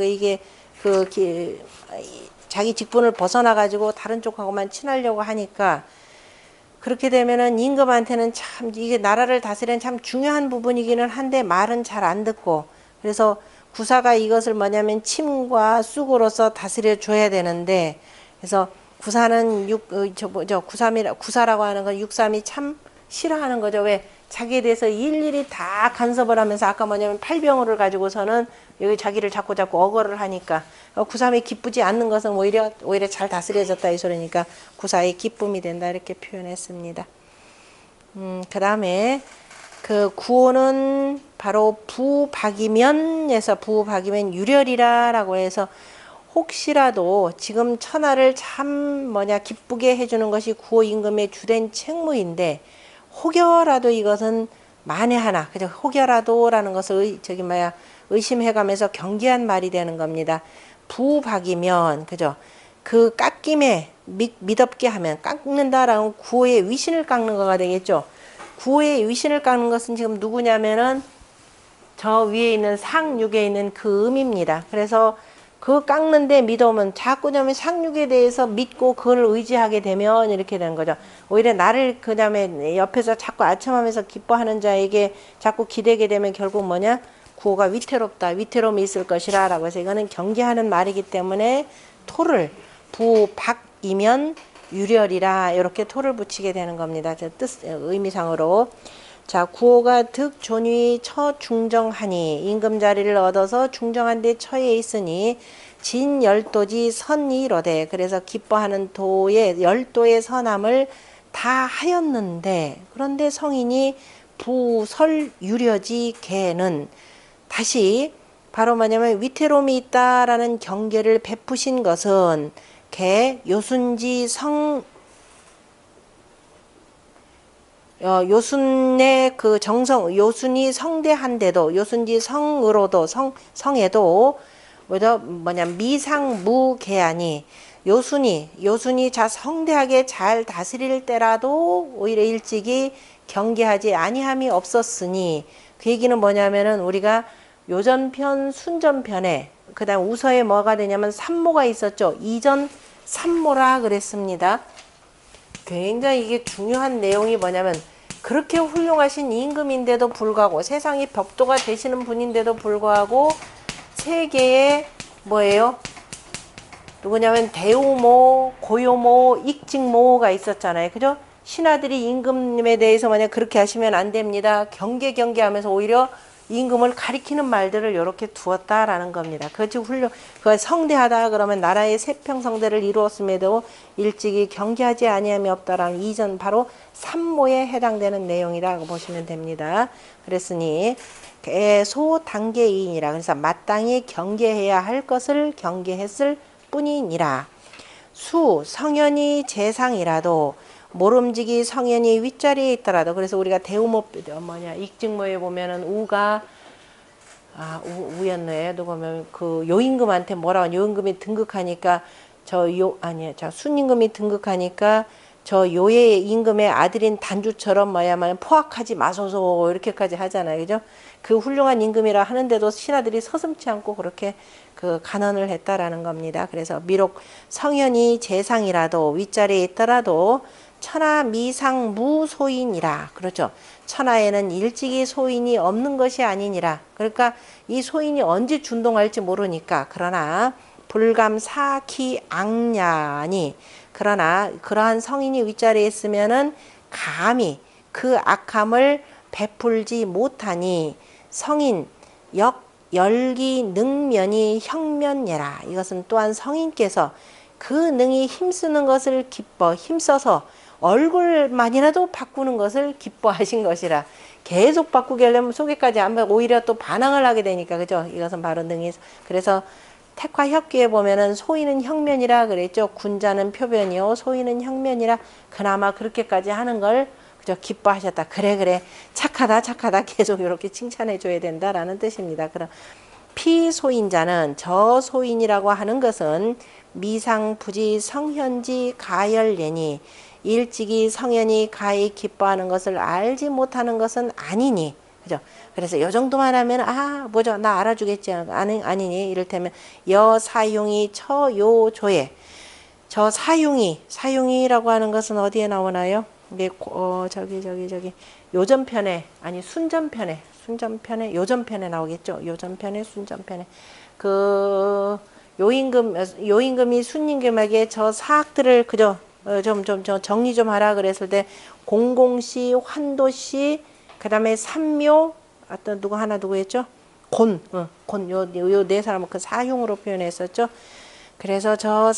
이게 자기 직분을 벗어나 가지고 다른 쪽하고만 친하려고 하니까 그렇게 되면은 임금한테는 참 이게 나라를 다스리는 참 중요한 부분이기는 한데 말은 잘 안 듣고 그래서 구사가 이것을 침과 쑥으로서 다스려 줘야 되는데 그래서 구사는 구사라고 하는 건 육삼이 참 싫어하는 거죠. 왜? 자기에 대해서 일일이 다 간섭을 하면서 아까 팔병호를 가지고서는 여기 자기를 자꾸 억어를 하니까 구삼이 기쁘지 않는 것은 오히려 잘 다스려졌다 이 소리니까 구사의 기쁨이 된다 이렇게 표현했습니다. 그 다음에 그 구호는 바로 부박이면 유렬이라라고 해서 혹시라도 지금 천하를 참 기쁘게 해주는 것이 구호 임금의 주된 책무인데 혹여라도 이것은 만에 하나 그죠? 혹여라도라는 것을 의심해가면서 경계한 말이 되는 겁니다. 부박이면 그죠? 그 깎임에 미덥게 하면 깎는다라는 구호의 위신을 깎는 거가 되겠죠. 구호의 위신을 깎는 것은 지금 누구냐면은 저 위에 있는 상육에 있는 그 음입니다. 그래서 그 깎는데 믿어오면 자꾸냐면 상육에 대해서 믿고 그걸 의지하게 되면 이렇게 되는 거죠. 오히려 나를 그 다음에 옆에서 자꾸 아첨하면서 기뻐하는 자에게 자꾸 기대게 되면 결국 뭐냐? 구호가 위태롭다. 위태로움이 있을 것이라 라고 해서 이거는 경계하는 말이기 때문에 토를 부박이면 유렬이라 이렇게 토를 붙이게 되는 겁니다. 저 뜻 의미상으로. 자, 구호가 득 존위 처 중정하니 임금 자리를 얻어서 중정한 데 처해 있으니 진 열도지 선이로되 그래서 기뻐하는 도의 열도의 선함을 다 하였는데 그런데 성인이 부설 유려지 개는 다시 바로 뭐냐면 위태로움이 있다라는 경계를 베푸신 것은 개 요순지 요순의 그 정성, 요순이 성대한데도, 요순지 성으로도, 성에도, 미상무계하니, 요순이 자 성대하게 잘 다스릴 때라도 오히려 일찍이 경계하지 아니함이 없었으니, 그 얘기는 뭐냐면은 우리가 요전편, 순전편에, 그 다음 우서에 뭐가 되냐면 산모가 있었죠. 이전 산모라 그랬습니다. 굉장히 이게 중요한 내용이 뭐냐면 그렇게 훌륭하신 임금인데도 불구하고 세상이 벽도가 되시는 분인데도 불구하고 세계에 뭐예요? 누구냐면 대우모, 고요모, 익직모가 있었잖아요. 그죠? 신하들이 임금님에 대해서 만약 그렇게 하시면 안 됩니다. 경계하면서 오히려 임금을 가리키는 말들을 이렇게 두었다라는 겁니다. 그것이 그가 성대하다 그러면 나라의 세평성대를 이루었음에도 일찍이 경계하지 아니함이 없다라는 이전 바로 산모에 해당되는 내용이라고 보시면 됩니다. 그랬으니 소 단계이니라 그래서 마땅히 경계해야 할 것을 경계했을 뿐이니라. 수 성현이 재상이라도 모름지기 성현이 윗자리에 있더라도 그래서 우리가 대우모 익직모에 보면은 우가 우였네. 누가 보면 그 요임금한테 뭐라고 요임금이 등극하니까 순임금이 등극하니까 저 요의 임금의 아들인 단주처럼 포악하지 마소서 이렇게까지 하잖아요. 그죠? 그 훌륭한 임금이라 하는데도 신하들이 서슴지 않고 그렇게 그 간언을 했다라는 겁니다. 그래서 비록 성현이 재상이라도 윗자리에 있더라도 천하 미상 무소인이라. 그렇죠. 천하에는 일찍이 소인이 없는 것이 아니니라. 그러니까 이 소인이 언제 준동할지 모르니까. 그러나 불감 사키 악냐니. 그러나 그러한 성인이 윗자리에 있으면은 감히 그 악함을 베풀지 못하니 성인 열기 능면이 형면예라. 이것은 또한 성인께서 그 능히 힘쓰는 것을 힘써서 얼굴만이라도 바꾸는 것을 기뻐하신 것이라. 계속 바꾸게 하려면 소개까지 안 하면 오히려 또 반항을 하게 되니까 그죠? 이것은 바로 능히. 그래서 택화협기에 보면은 소인은 형면이라 그랬죠. 군자는 표변이요 소인은 형면이라. 그나마 그렇게까지 하는 걸 그죠? 기뻐하셨다. 그래 착하다 계속 이렇게 칭찬해 줘야 된다라는 뜻입니다. 그럼 피소인자는 저 소인이라고 하는 것은 미상부지 성현지 가열례니 일찍이 성현이 가히 기뻐하는 것을 알지 못하는 것은 아니니. 그죠? 그래서 요 정도만 하면 뭐죠? 나 알아주겠지. 아니니. 이를테면 여사용이 처요조에 저 사용이라고 하는 것은 어디에 나오나요? 이게 저기 요전편에 순전편에 요전편에 나오겠죠. 요전편에 순전편에 그 요임금이 순임금에게 저 사학들을 그죠? 좀 정리 좀 하라 그랬을 때 공공시, 환도시, 그다음에 삼묘, 누구였죠? 곤 요 네 사람은 그 사흉으로 표현했었죠. 그래서 저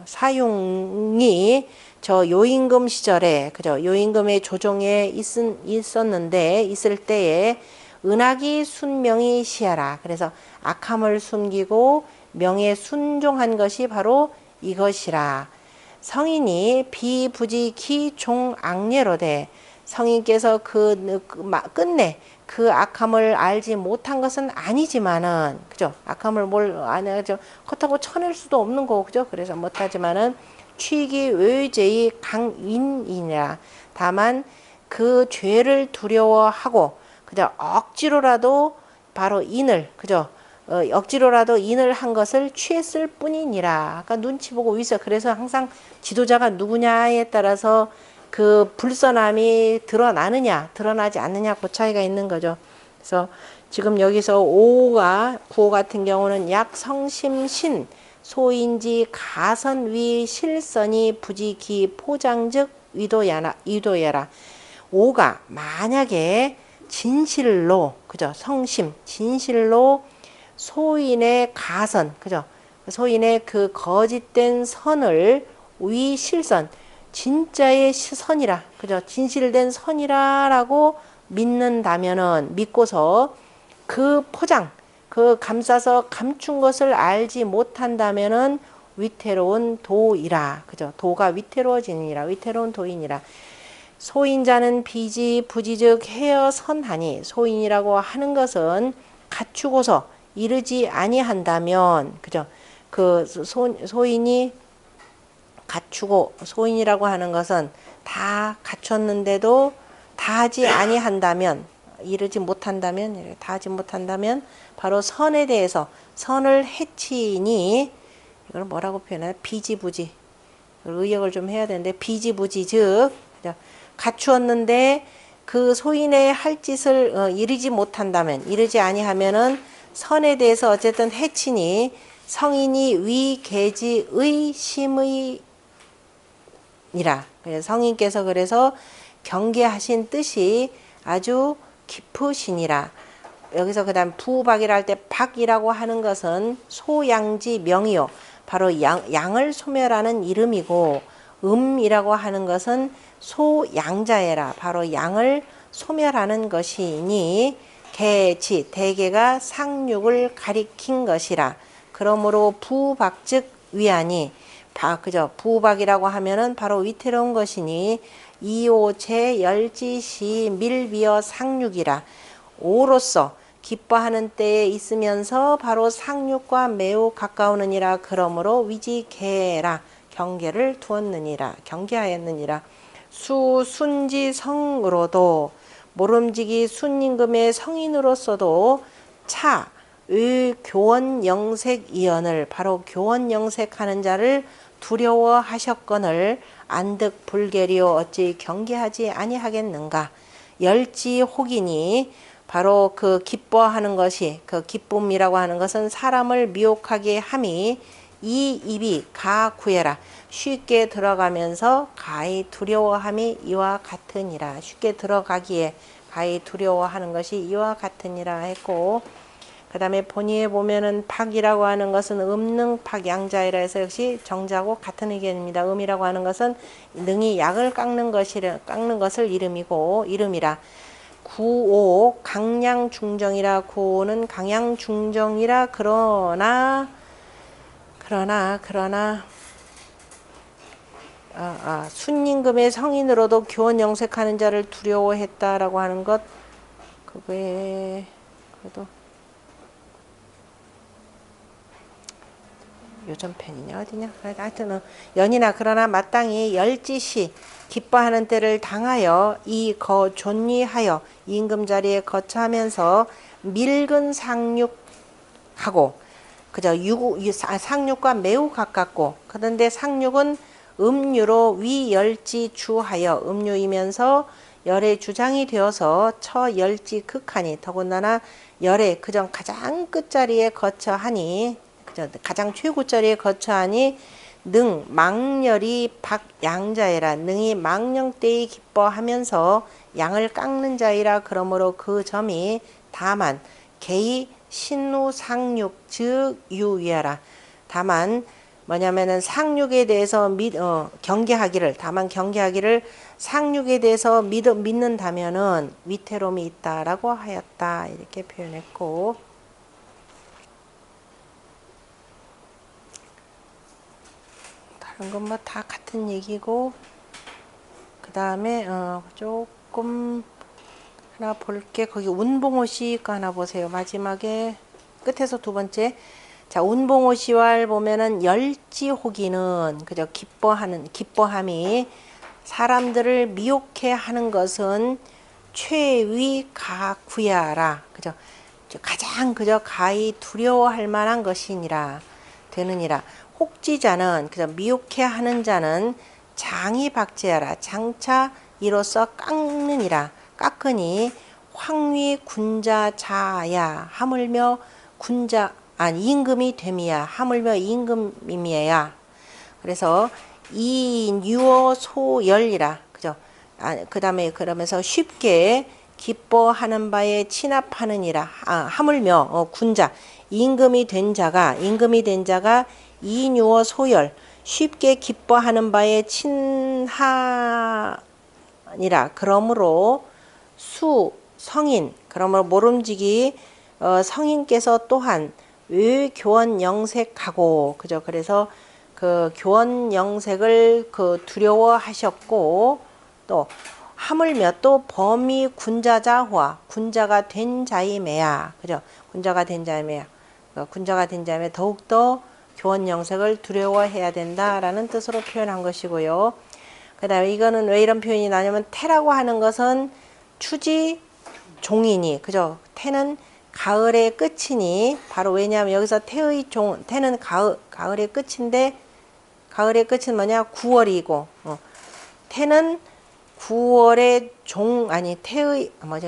사흉이 저 요임금 시절에 그죠? 요임금의 조정에 있을 때에 은하기 순명이 시하라. 그래서 악함을 숨기고 명에 순종한 것이 바로 이것이라. 성인이 비부지기 종악례로되 성인께서 끝내 그 악함을 알지 못한 것은 아니지만은, 그죠? 악함을 안 해죠. 그렇다고 쳐낼 수도 없는 거고, 그죠? 그래서 못하지만은 취기 외죄의 강인이라. 다만 그 죄를 두려워하고, 그죠? 억지로라도 바로 인을, 그죠? 억지로라도 인을 한 것을 취했을 뿐이니라. 아까 눈치 보고 위서. 그래서 항상 지도자가 누구냐에 따라서 그 불선함이 드러나느냐 드러나지 않느냐 그 차이가 있는 거죠. 그래서 지금 여기서 5가 9호 같은 경우는 약 성심신 소인지 가선위 실선이 부지기 포장즉 위도야라 5가 만약에 진실로, 그죠? 성심 진실로 소인의 가선, 그죠? 소인의 그 거짓된 선을 위실선 진짜의 선이라, 그죠? 진실된 선이라라고 믿는다면은, 믿고서 그 포장, 그 감싸서 감춘 것을 알지 못한다면은 위태로운 도이라, 그죠? 도가 위태로워지니라, 위태로운 도이니라. 소인자는 비지 부지즉 헤어 선하니, 소인이라고 하는 것은 갖추고서 이르지 아니한다면, 그죠? 그 소인이 갖추고, 소인이라고 하는 것은 다 갖췄는데도 다 하지 아니한다면, 이르지 못한다면, 다 하지 못한다면 바로 선에 대해서 선을 해치니, 이걸 뭐라고 표현해요? 비지부지. 의역을 좀 해야 되는데, 비지부지 즉 갖추었는데 그 소인의 할 짓을 이르지 못한다면, 이르지 아니하면은 선에 대해서 어쨌든 해치니 성인이 위계지의 심의 이라. 성인께서 그래서 경계하신 뜻이 아주 깊으시니라. 여기서 그 다음 부박이라 할 때 박이라고 하는 것은 소양지 명이요, 바로 양을 소멸하는 이름이고, 이라고 하는 것은 소양자애라, 바로 양을 소멸하는 것이니, 개지 대개가 상륙을 가리킨 것이라. 그러므로 부박즉 위하니, 그죠? 부박이라고 하면은 바로 위태로운 것이니, 이오제 열지시 밀비어 상륙이라. 오로서 기뻐하는 때에 있으면서 바로 상륙과 매우 가까우느니라. 그러므로 위지개라, 경계를 두었느니라, 경계하였느니라. 순지성으로도, 모름지기 순임금의 성인으로서도 차 교원 영색 이언을, 바로 교원 영색하는 자를 두려워하셨거늘 안득 불계리오 어찌 경계하지 아니하겠는가. 열지 혹이니, 바로 그 기뻐하는 것이, 그 기쁨이라고 하는 것은 사람을 미혹하게 함이, 이 입이 가 구해라, 쉽게 들어가면서 가히 두려워함이 이와 같으니라. 쉽게 들어가기에 가히 두려워하는 것이 이와 같으니라 했고, 그 다음에 본의에 보면은 박이라고 하는 것은 음능 박양자이라 해서 역시 정자고 같은 의견입니다. 음이라고 하는 것은 능히 약을 깎는 것을 이름이라. 구오 강양중정이라. 구오는 강양중정이라. 그러나 순임금의 성인으로도 교원 영색하는 자를 두려워했다라고 하는 것, 그거에 그래도 요전 편이냐 어디냐, 하여튼 연이나 그러나 마땅히 열지시 기뻐하는 때를 당하여 이 존리하여 임금 자리에 거처하면서 밀근 상륙하고, 그죠? 상륙과 매우 가깝고, 그런데 상륙은 음유로 위열지 주하여, 음유이면서 열의 주장이 되어서 처열지 극하니, 더군다나 열의 그전 가장 끝자리에 거처하니, 그죠? 가장 최고자리에 거처하니, 능 망열이 박양자이라. 능이 망령 때에 기뻐하면서 양을 깎는 자이라. 그러므로 그 점이 다만 개의 신루 상륙 즉 유위하라. 다만 뭐냐면은 상륙에 대해서 경계하기를, 다만 경계하기를 상륙에 대해서 믿는다면은 위태로움이 있다라고 하였다, 이렇게 표현했고, 다른 건 뭐 다 같은 얘기고, 그 다음에 조금 조금 하나 볼게. 거기 운봉오시 거 하나 보세요. 마지막에 끝에서 두 번째. 자, 운봉오시왈 보면은 열지호기는 그저 기뻐함이 사람들을 미혹해 하는 것은 최위가구야라. 그죠? 가장 그저 가히 두려워할 만한 것이니라 되느니라. 혹지자는 그저 미혹해 하는 자는 장이박제하라. 장차 이로써 깎느니라. 깎으니 황위 군자자야 하물며 임금이 됨이야 하물며 임금임이야. 그래서 이유어 소열이라. 그죠? 그 다음에 그러면서 쉽게 기뻐하는 바에 친합하느니라. 하물며 군자 임금이 된 자가 이유어 소열 쉽게 기뻐하는 바에 친하니라. 그러므로 성인 그러므로 모름지기 성인께서 또한 교원 영색하고 그죠? 그래서 그 교원 영색을 그 두려워하셨고 또 하물며 또 범위 군자자화 군자가 된 자임에야 그죠? 군자가 된 자임에야 더욱더 교원 영색을 두려워해야 된다라는 뜻으로 표현한 것이고요. 그 다음에 이거는 왜 이런 표현이 나냐면 태라고 하는 것은 추지 종이니 그죠? 태는 가을의 끝이니 바로 왜냐하면 여기서 태는 가을의 끝인데 가을의 끝은 뭐냐? 9월이고 태는 9월의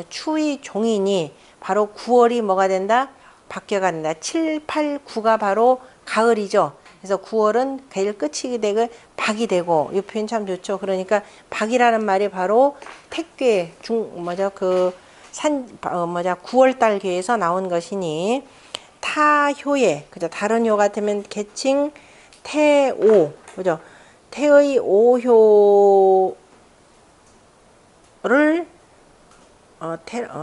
추의 종이니 바로 9월이 뭐가 된다? 바뀌어가 된다. 7, 8, 9가 바로 가을이죠. 그래서 9월은 가을 끝이 되고 박이 되고 이 표현 참 좋죠. 그러니까 박이라는 말이 바로 택괴 9월 달 괴에서 나온 것이니 타효에 그죠? 다른 효 같으면 계칭 태오 그죠? 태의 오효를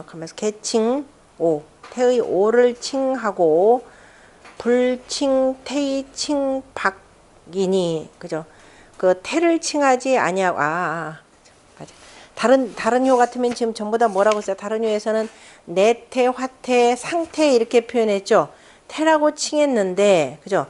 그러면서 계칭 오 태의 오를 칭하고 불칭 태칭 박이니 그죠? 그 태를 칭하지 아니하고 다른 효 같으면 지금 전부 다 뭐라고 써요? 다른 효에서는 내태, 화태, 상태 이렇게 표현했죠. 태라고 칭했는데 그죠?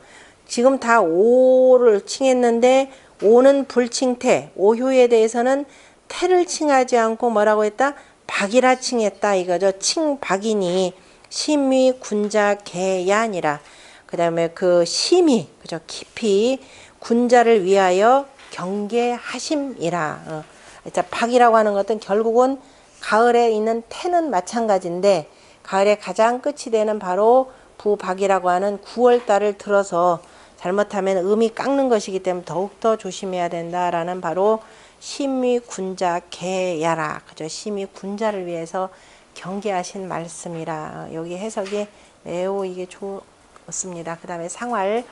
지금 다 오를 칭했는데 오는 불칭태, 오효에 대해서는 태를 칭하지 않고 뭐라고 했다? 박이라 칭했다 이거죠. 칭박이니 심위 군자 개야니라. 그 다음에 그 심히 그죠? 깊이 군자를 위하여 경계하심이라. 자, 박이라고 하는 것은 결국은 가을에 있는 태는 마찬가지인데 가을의 가장 끝이 되는 바로 부박이라고 하는 9월달을 들어서 잘못하면 음이 깎는 것이기 때문에 더욱더 조심해야 된다라는 바로 심의 군자 개야라. 그죠? 심의 군자를 위해서 경계하신 말씀이라. 여기 해석이 매우 이게 좋습니다. 그 다음에 상활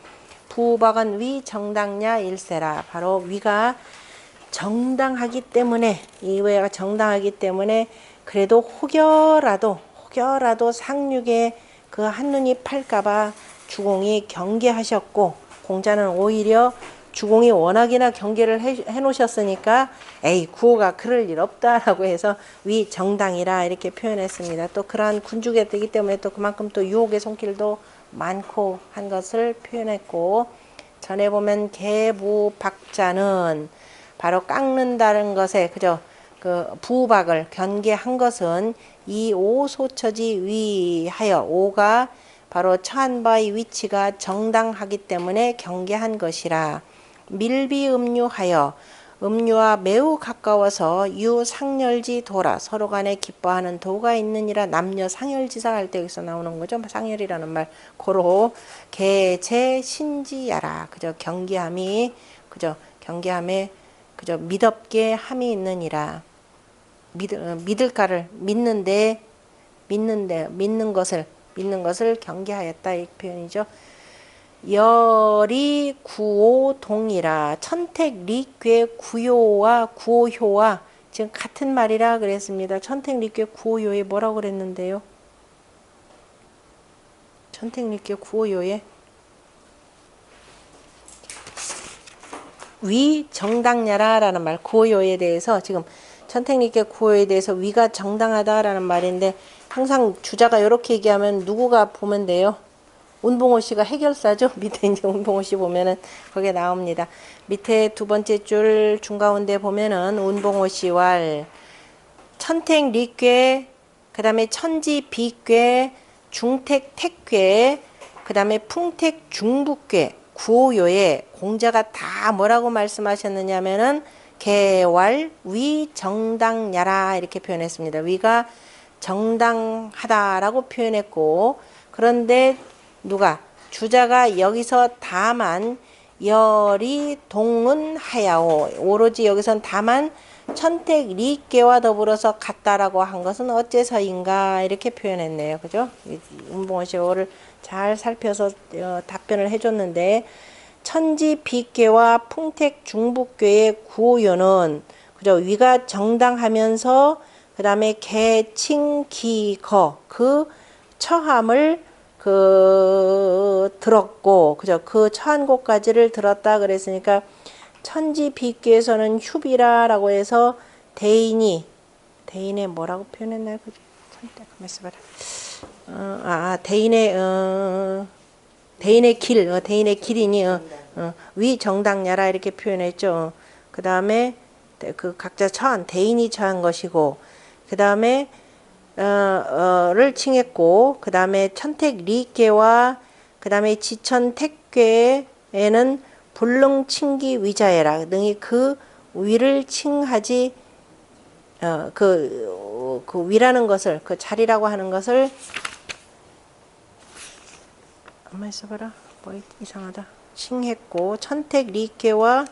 부박은 위 정당냐 일세라. 바로 위가 정당하기 때문에 이외가 정당하기 때문에 그래도 혹여라도 상륙에 그 한눈이 팔까봐 주공이 경계하셨고 공자는 오히려 주공이 워낙이나 경계를 해 놓으셨으니까 에이 구호가 그럴 일 없다라고 해서 위 정당이라 이렇게 표현했습니다. 또 그러한 군주가 되기 때문에 또 그만큼 또 유혹의 손길도 많고 한 것을 표현했고 전에 보면 개부박자는 바로 깎는다는 것에 그죠? 그 부박을 경계한 것은 이 오소처지 위하여 오가 바로 처한 바의 위치가 정당하기 때문에 경계한 것이라. 밀비음유하여 음유와 매우 가까워서 유상열지 도라 서로 간에 기뻐하는 도가 있느니라. 남녀 상열지사 할 때 여기서 나오는 거죠. 상열이라는 말 고로 개제 신지야라. 그죠? 경계함이 그죠? 경계함에 그죠? 믿었게 함이 있느니라. 믿을까를 믿는 것을 경계하였다 이 표현이죠. 열이 구오동이라. 천택 리괴 구요와 구오효와 지금 같은 말이라 그랬습니다. 천택 리괴 구오효에 뭐라고 그랬는데요? 천택 리괴 구오효에 위 정당냐라라는 말 구오효에 대해서 지금 천택리께 구호에 대해서 위가 정당하다라는 말인데 항상 주자가 이렇게 얘기하면 누구가 보면 돼요? 운봉호 씨가 해결사죠. 밑에 이제 운봉호 씨 보면은 거기에 나옵니다. 밑에 두 번째 줄 중가운데 보면은 운봉호 씨와 천택 리괴, 그 다음에 천지 비괴, 중택 택괴, 그 다음에 풍택 중북괴, 구호요에 공자가 다 뭐라고 말씀하셨느냐면은 개왈 위 정당야라 이렇게 표현했습니다. 위가 정당하다라고 표현했고, 그런데 누가 주자가 여기서 다만 열이 동문하야오, 오로지 여기선 다만 천택 리께와 더불어서 같다라고 한 것은 어째서인가 이렇게 표현했네요. 그죠? 운봉호 씨를 잘 살펴서 답변을 해줬는데, 천지 비께와 풍택 중북괴의 구호요는 그죠? 위가 정당하면서 그 다음에 개, 칭, 기, 거 그 처함을 들었고, 그죠? 그 처한 곳까지를 들었다 그랬으니까 천지 비께에서는 휴비라라고 해서 대인의 뭐라고 표현했나요? 그죠? 대인의 길, 대인의 길이니 위 정당야라 이렇게 표현했죠. 그 다음에 그 각자 처한 대인이 처한 것이고, 그 다음에 를 칭했고, 그 다음에 천택 리께와 그 다음에 지천 택괴에는 불능 칭기 위자해라, 능히 그 위를 칭하지, 그 위라는 것을, 그 자리라고 하는 것을, 한번 써봐라. 뭐 이상하다. 칭했고, 천택 리께와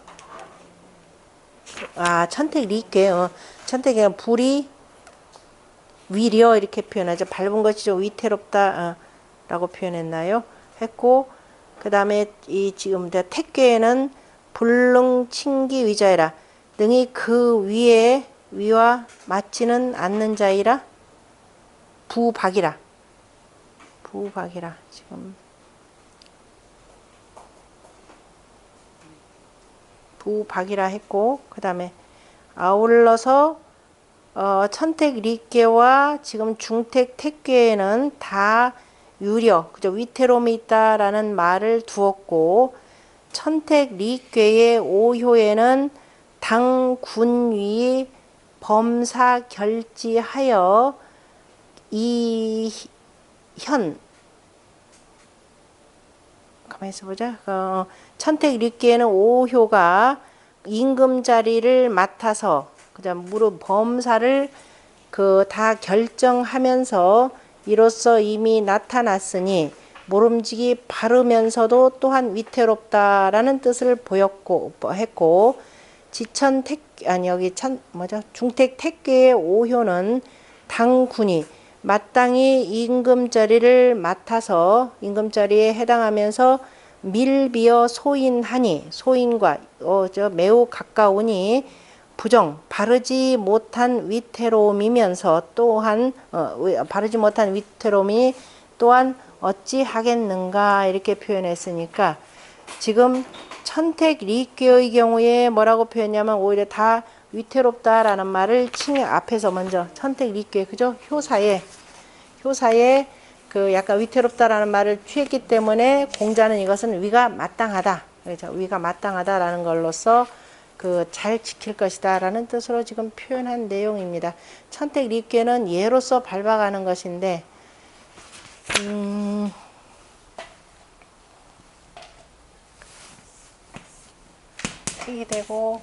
천택 리께, 천택이 불이 위려 이렇게 표현하죠. 밟은 것이죠. 위태롭다 라고 표현했나요? 했고, 그 다음에 이 지금 택괴에는 불능 칭기 위자이라, 능히 그 위에 위와 맞지는 않는 자이라 부박이라 지금 부박이라 했고, 그 다음에 아울러서 천택 리께와 지금 중택 택괴에는 다 유려, 그죠? 위태로움이 있다라는 말을 두었고, 천택 리괴의 오효에는 당군위 범사 결지하여 이현, 가만히 있어보자. 천택 리괴에는 오효가 임금 자리를 맡아서, 그죠? 무릇 범사를 다 결정하면서 이로써 이미 나타났으니 모름지기 바르면서도 또한 위태롭다라는 뜻을 했고, 지천 여기 중택 택괴의 오효는 당군이 마땅히 임금자리를 맡아서 임금자리에 해당하면서 밀비어 소인하니, 소인과 매우 가까우니 부정 바르지 못한 위태로움이면서 또한 바르지 못한 위태로움이 또한 어찌하겠는가 이렇게 표현했으니까, 지금 천택 리괴의 경우에 뭐라고 표현하냐면 오히려 다 위태롭다라는 말을 앞에서 먼저 천택 리괴, 그죠? 효사에 그 약간 위태롭다라는 말을 취했기 때문에 공자는 이것은 위가 마땅하다, 그렇죠? 위가 마땅하다라는 걸로써 잘 지킬 것이다 라는 뜻으로 지금 표현한 내용입니다. 천택 리괴는 예로서 밟아가는 것인데, 택이 되고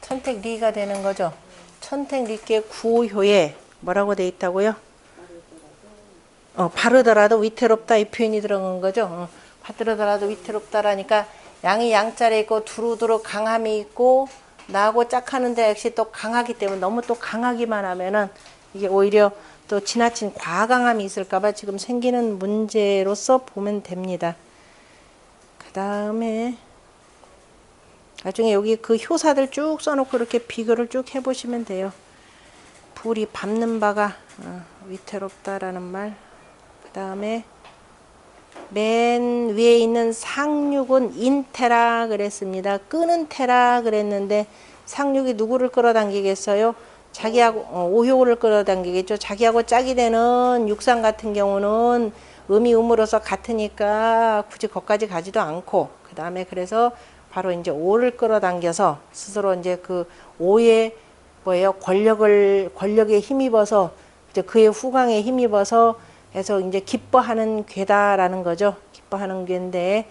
천택 리가 되는 거죠. 천택 리괴 구호효에 뭐라고 돼 있다고요? 바르더라도 위태롭다 이 표현이 들어간 거죠. 바르더라도 위태롭다라니까 양이 양자리에 있고 두루두루 강함이 있고 나하고 짝하는데 역시 또 강하기 때문에, 너무 또 강하기만 하면은 이게 오히려 또 지나친 과강함이 있을까봐 지금 생기는 문제로서 보면 됩니다. 그 다음에 나중에 여기 그 효사들 쭉 써놓고 이렇게 비교를 쭉 해보시면 돼요. 불이 밟는 바가 위태롭다라는 말. 그 다음에 맨 위에 있는 상륙은 인태라 그랬습니다. 끄는 태라 그랬는데 상륙이 누구를 끌어당기겠어요? 자기하고 오효를 끌어당기겠죠. 자기하고 짝이 되는 육상 같은 경우는 음이 음으로서 같으니까 굳이 거기까지 가지도 않고 그 다음에 그래서 바로 이제 오를 끌어당겨서 스스로 이제 그 오의 뭐예요? 권력에 힘입어서 이제 그의 후광에 힘입어서 해서 이제 기뻐하는 괴다라는 거죠. 기뻐하는 괴인데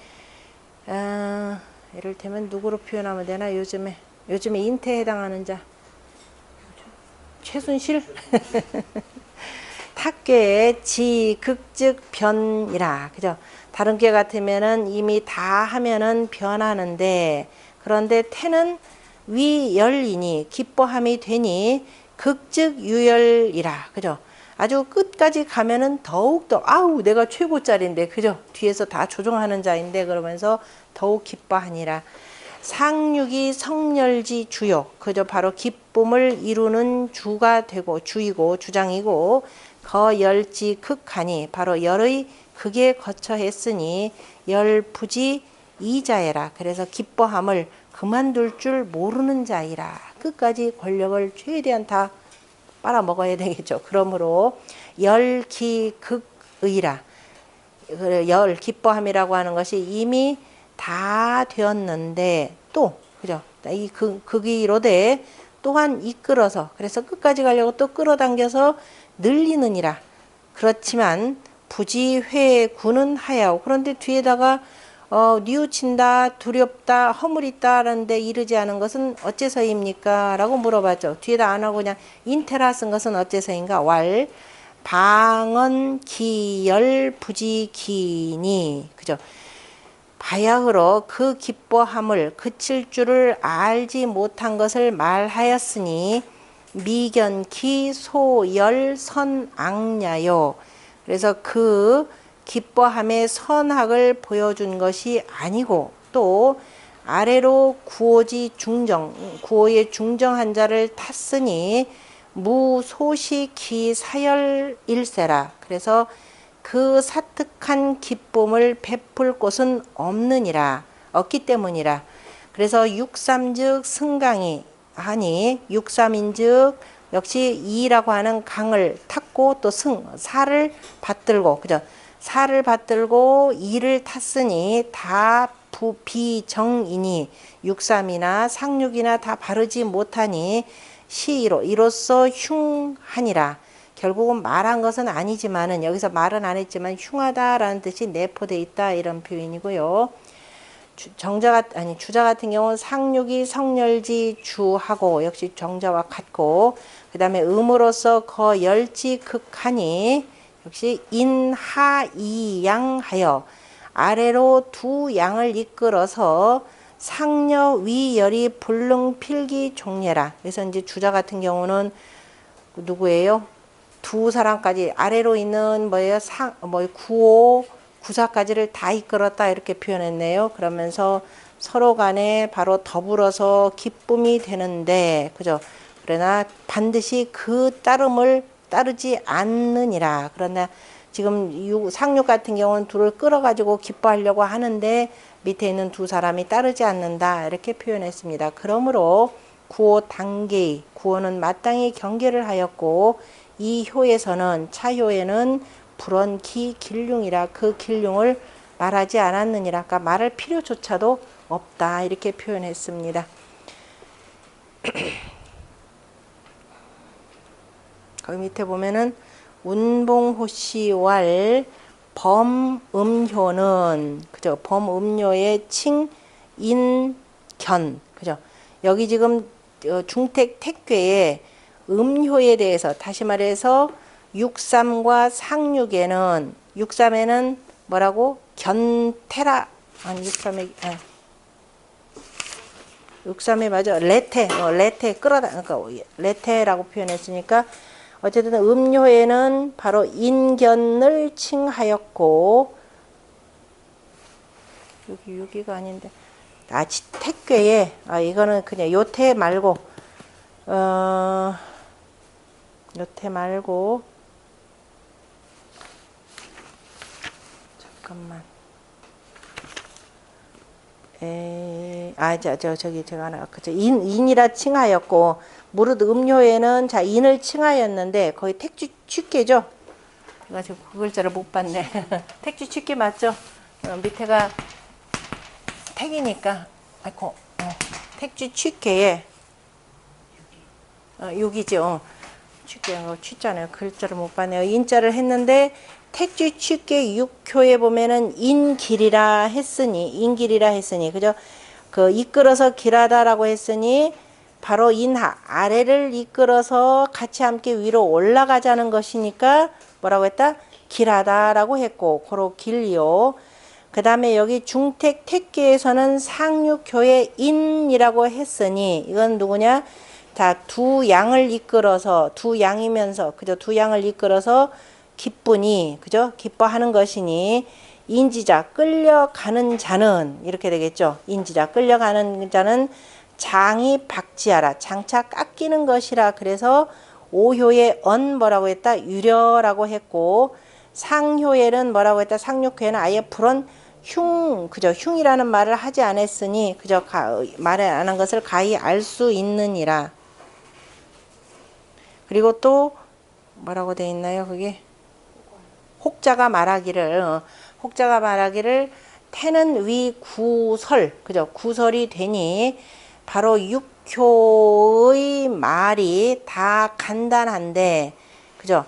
이를테면 누구로 표현하면 되나? 요즘에 인태에 해당하는 자 최순실 탁괴의 지극즉 변이라 그죠? 다른 괴 같으면은 이미 다 하면은 변하는데 그런데 태는 위열이니 기뻐함이 되니 극즉 유열이라 그죠? 아주 끝까지 가면은 더욱더 아우 내가 최고짜리인데 그죠? 뒤에서 다 조종하는 자인데 그러면서 더욱 기뻐하니라. 상륙이 성렬지 주요 그저 바로 기쁨을 이루는 주가 되고 주이고 주장이고 거열지 극하니 바로 열의 극에 거쳐 했으니 열부지 이자애라 그래서 기뻐함을 그만둘 줄 모르는 자이라 끝까지 권력을 최대한 다 빨아먹어야 되겠죠. 그러므로 열기극의라 열 기뻐함이라고 하는 것이 이미 다 되었는데 또 그죠? 이 극이로되 또한 이끌어서 그래서 끝까지 가려고 또 끌어당겨서 늘리느니라. 그렇지만 부지회구는 하야오. 그런데 뒤에다가 뉘우친다, 두렵다, 허물있다 라는데 이르지 않은 것은 어째서입니까? 라고 물어봤죠. 뒤에다 안 하고 그냥 인테라 쓴 것은 어째서인가? 왈 방언 기열 부지기니 그죠? 바야흐로 그 기뻐함을 그칠 줄을 알지 못한 것을 말하였으니 미견키 소열 선악냐요. 그래서 그 기뻐함의 선악을 보여준 것이 아니고 또 아래로 구오지 중정 구오의 중정한 자를 탔으니 무소식히 사열일세라. 그래서 그 사특한 기쁨을 베풀 곳은 없기 때문이라. 그래서 육삼즉 승강이 하니 육삼인즉 역시 이라고 하는 강을 탔고 또 사를 받들고 그죠? 사를 받들고 이를 탔으니 다 비정이니 육삼이나 상육이나 다 바르지 못하니 시이로 이로써 흉하니라. 결국은 말한 것은 아니지만은 여기서 말은 안 했지만 흉하다라는 뜻이 내포되어 있다 이런 표현이고요. 주자 같은 경우는 상륙이 성열지 주하고 역시 정자와 같고 그 다음에 음으로써 거열지 극하니 역시 인하이양하여 아래로 두 양을 이끌어서 상녀 위열이 불능필기 종례라. 그래서 이제 주자 같은 경우는 누구예요? 두 사람까지 아래로 있는 구오 구사까지를 다 이끌었다 이렇게 표현했네요. 그러면서 서로 간에 바로 더불어서 기쁨이 되는데 그죠? 그러나 반드시 그 따름을 따르지 않느니라. 그러나 지금 상륙 같은 경우는 둘을 끌어가지고 기뻐하려고 하는데 밑에 있는 두 사람이 따르지 않는다 이렇게 표현했습니다. 그러므로 구오 단계의 구오는 마땅히 경계를 하였고 이 효에서는 차효에는 불언기 길륭이라 그 길륭을 말하지 않았느니라. 그러니까 말할 필요조차도 없다 이렇게 표현했습니다. 거기 밑에 보면은 운봉호시왈 범음효는 그죠? 범음료의 칭인견 그죠? 여기 지금 중택 택괴에 음효에 대해서 다시 말해서 육삼과 상육에는 육삼에는 뭐라고 견태라 아니 육삼에 맞아 레테 끌어다 그러니까 레테라고 표현했으니까 어쨌든 음효에는 바로 인견을 칭하였고 여기가 아닌데 택괴에 이거는 그냥 요태 말고 요태 말고 잠깐만 저기 제가 하나 그죠 인이라 칭하였고 무릇 음료에는 자 인을 칭하였는데 거의 택주 취계죠. 제가 지금 그 글자를 못 봤네. 택주 취계 맞죠? 밑에가 택이니까 아이고 택주 취계에 육이죠. 취계 취자네요. 글자를 못 봤네요. 인자를 했는데 택주 취계 육효에 보면은 인길이라 했으니 그죠? 그 이끌어서 길하다라고 했으니 바로 인하 아래를 이끌어서 같이 함께 위로 올라가자는 것이니까 뭐라고 했다? 길하다라고 했고 고로 길요. 그 다음에 여기 중택 택계에서는 상육효의 인이라고 했으니 이건 누구냐? 자, 두 양을 이끌어서 두 양이면서 그죠? 두 양을 이끌어서 기쁘니 그죠? 기뻐하는 것이니 인지자 끌려가는 자는 이렇게 되겠죠. 인지자 끌려가는 자는 장이 박지하라 장차 깎이는 것이라. 그래서 오효의 언 뭐라고 했다? 유려라고 했고 상효에는 뭐라고 했다? 상육효에는 아예 불언 그죠? 흉이라는 말을 하지 않았으니 그죠? 말을 안 한 것을 가히 알 수 있느니라. 그리고 또 뭐라고 돼 있나요? 그게 혹자가 말하기를 태는 위 구설 그죠? 구설이 되니 바로 육효의 말이 다 간단한데 그죠?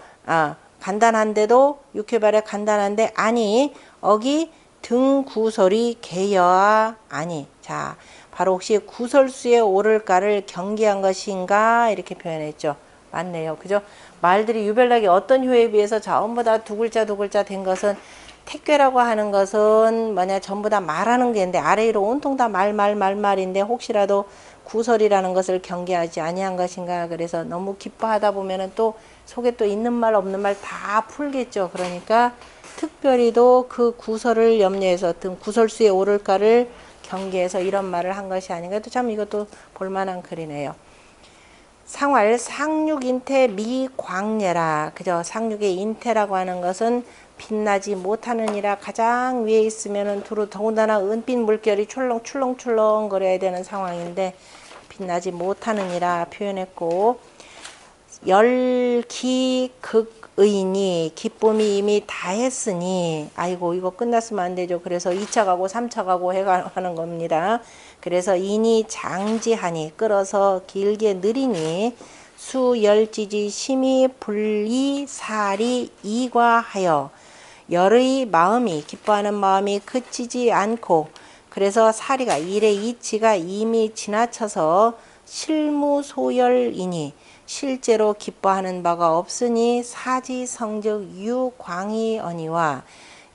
간단한데도 육효 말이 간단한데 아니 어기 등 구설이 개여야 아니. 자, 바로 혹시 구설수에 오를까를 경계한 것인가 이렇게 표현했죠. 맞네요. 그죠? 말들이 유별나게 어떤 효에 비해서 전부 다 두 글자 된 것은 택괴라고 하는 것은 뭐냐 전부 다 말하는 게인데 아래 위로 온통 다 말인데 혹시라도 구설이라는 것을 경계하지 아니한 것인가. 그래서 너무 기뻐하다 보면은 또 속에 또 있는 말 없는 말 다 풀겠죠. 그러니까 특별히도 그 구설을 염려해서 등 구설수에 오를까를 경계해서 이런 말을 한 것이 아닌가. 또 참 이것도 볼만한 글이네요. 상활 상육인태 미광예라. 그죠? 상육의 인태라고 하는 것은 빛나지 못하느니라. 가장 위에 있으면은 더군다나 은빛 물결이 출렁출렁 거려야 되는 상황인데 빛나지 못하느니라 표현했고 열기극의니 기쁨이 이미 다 했으니 아이고 이거 끝났으면 안 되죠. 그래서 2차 가고 3차 가고 해가는 겁니다. 그래서 인이 장지하니 끌어서 길게 느리니 수열지지 심히 불이 사리 이과하여 열의 마음이 기뻐하는 마음이 그치지 않고 그래서 사리가 일의 이치가 이미 지나쳐서 실무소열이니 실제로 기뻐하는 바가 없으니 사지성즉 유광이언이와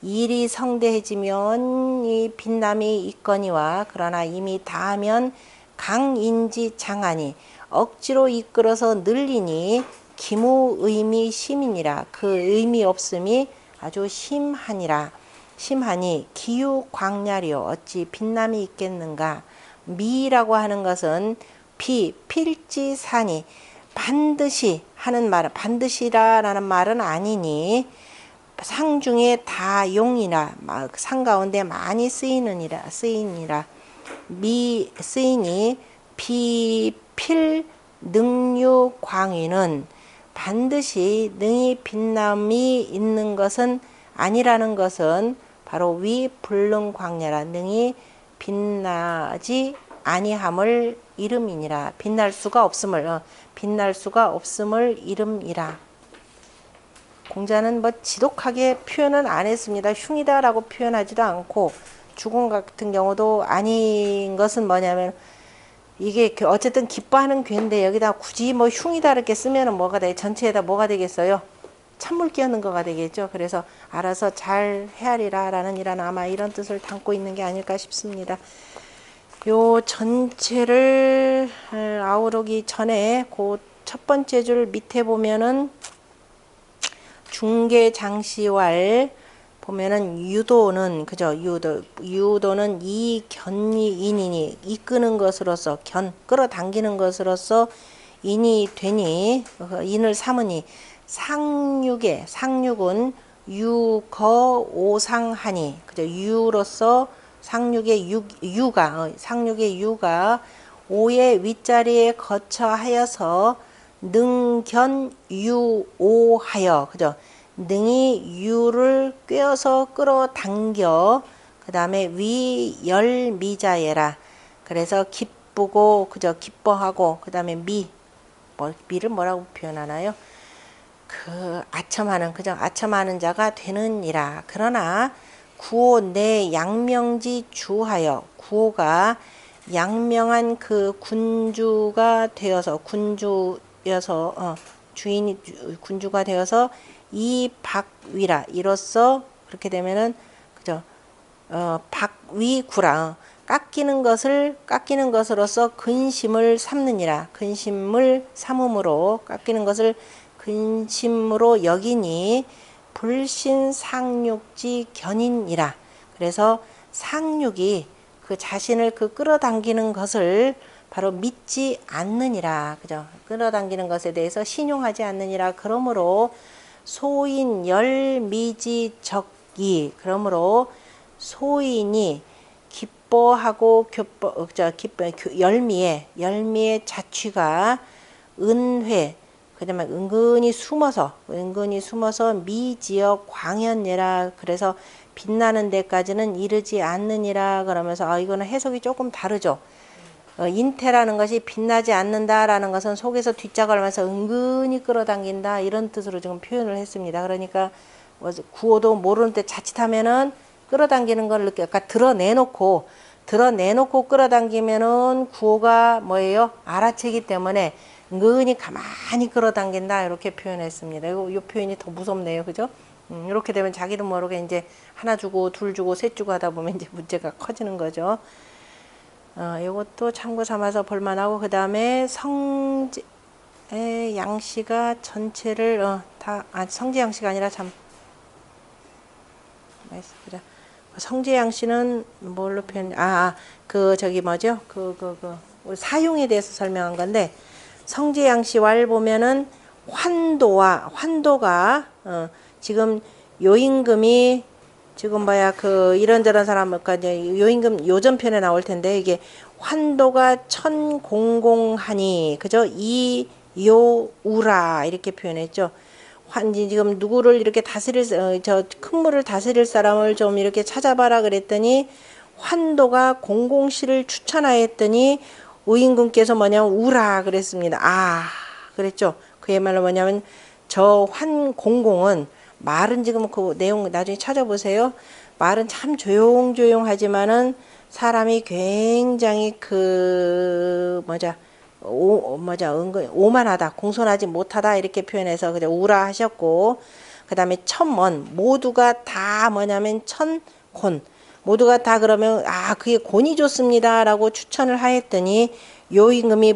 일이 성대해지면 이 빛남이 있거니와 그러나 이미 다하면 강인지 장하니 억지로 이끌어서 늘리니 기무의미 심이니라. 그 의미 없음이 아주 심하니라. 심하니 기유광야리요 어찌 빛남이 있겠는가. 미라고 하는 것은 필지사니 반드시 하는 말은 반드시라라는 말은 아니니 상 중에 다 용이나 상 가운데 많이 쓰이니라 쓰이니 비필 능유광위는 반드시 능히 빛남이 있는 것은 아니라는 것은 바로 위 불능광야라 능히 빛나지 아니함을 이름이니라. 빛날 수가 없음을 이름이라. 공자는 뭐 지독하게 표현은 안 했습니다. 흉이다라고 표현하지도 않고 죽음 같은 경우도 아닌 것은 뭐냐면 이게 어쨌든 기뻐하는 괴인데 여기다 굳이 뭐 흉이다 이렇게 쓰면은 뭐가 돼? 전체에다 뭐가 되겠어요? 찬물 끼얹는 거가 되겠죠. 그래서 알아서 잘 헤아리라 라는 아마 이런 뜻을 담고 있는 게 아닐까 싶습니다. 요 전체를 아우르기 전에 그 첫 번째 줄 밑에 보면은 중개장시왈 보면은 유도는 그죠? 유도는 이견이인이니 이끄는 것으로서 끌어당기는 것으로서 인이 되니 인을 삼으니 상육은 유거오상하니 그죠? 유로서 상륙의 유가 오의 윗자리에 거처하여서 능견유오하여, 그죠? 능이 유를 꿰어서 끌어당겨, 그 다음에 위열미자예라. 그래서 기쁘고, 그죠? 기뻐하고, 그 다음에 미를 뭐라고 표현하나요? 아첨하는, 그죠? 아첨하는 자가 되느니라. 그러나 구호 내 양명지 주하여, 구호가 양명한 그 군주가 되어서, 군주가 되어서 이 박위라. 이로써 그렇게 되면은, 그죠? 박위구라. 깎이는 것으로서 근심을 삼느니라. 근심을 삼음으로, 깎이는 것을 근심으로 여기니 불신상륙지 견인이라. 그래서 상륙이 그 자신을 끌어당기는 것을 바로 믿지 않느니라. 그죠? 끌어당기는 것에 대해서 신용하지 않느니라. 그러므로 소인열미지적이, 그러므로 소인이 기뻐하고 열미의 자취가 은회, 그다음에 은근히 숨어서 미지역 광연예라. 그래서 빛나는 데까지는 이르지 않느니라. 그러면서 이거는 해석이 조금 다르죠. 인태라는 것이 빛나지 않는다라는 것은 속에서 뒷작을하면서 은근히 끌어당긴다, 이런 뜻으로 지금 표현을 했습니다. 그러니까 구호도 모르는 때 자칫하면은 끌어당기는 걸 그러니까 드러내놓고 끌어당기면은 구호가 뭐예요? 알아채기 때문에 은근히 가만히 끌어당긴다, 이렇게 표현했습니다. 이 표현이 더 무섭네요, 그죠? 이렇게 되면 자기도 모르게 이제 하나 주고 둘 주고 셋 주고 하다 보면 이제 문제가 커지는 거죠. 이것도 참고 삼아서 볼만하고, 그 다음에 성재 양씨가 전체를 성재 양씨가 아니라 성재 양씨는 뭘로 표현? 사용에 대해서 설명한 건데, 성재 양씨 왈 보면은 환도가 지금 요임금이 지금 이런저런 사람 요임금 요전편에 나올 텐데, 이게 환도가 천공공하니, 그죠? 이요우라 이렇게 표현했죠. 지금 누구를 이렇게 큰 물을 다스릴 사람을 좀 이렇게 찾아봐라 그랬더니, 환도가 공공씨를 추천하였더니 우임금께서 뭐냐면 우라 그랬습니다. 그랬죠. 그의 말로 뭐냐면 저 환공공은, 말은 지금 그 내용 나중에 찾아보세요. 말은 참 조용조용하지만은 사람이 굉장히 오만하다, 공손하지 못하다, 이렇게 표현해서 그냥 우라 하셨고, 그 다음에 천먼, 모두가 다 뭐냐면 천곤, 모두가 다 그러면 그게 곤이 좋습니다 라고 추천을 하였더니 요임금이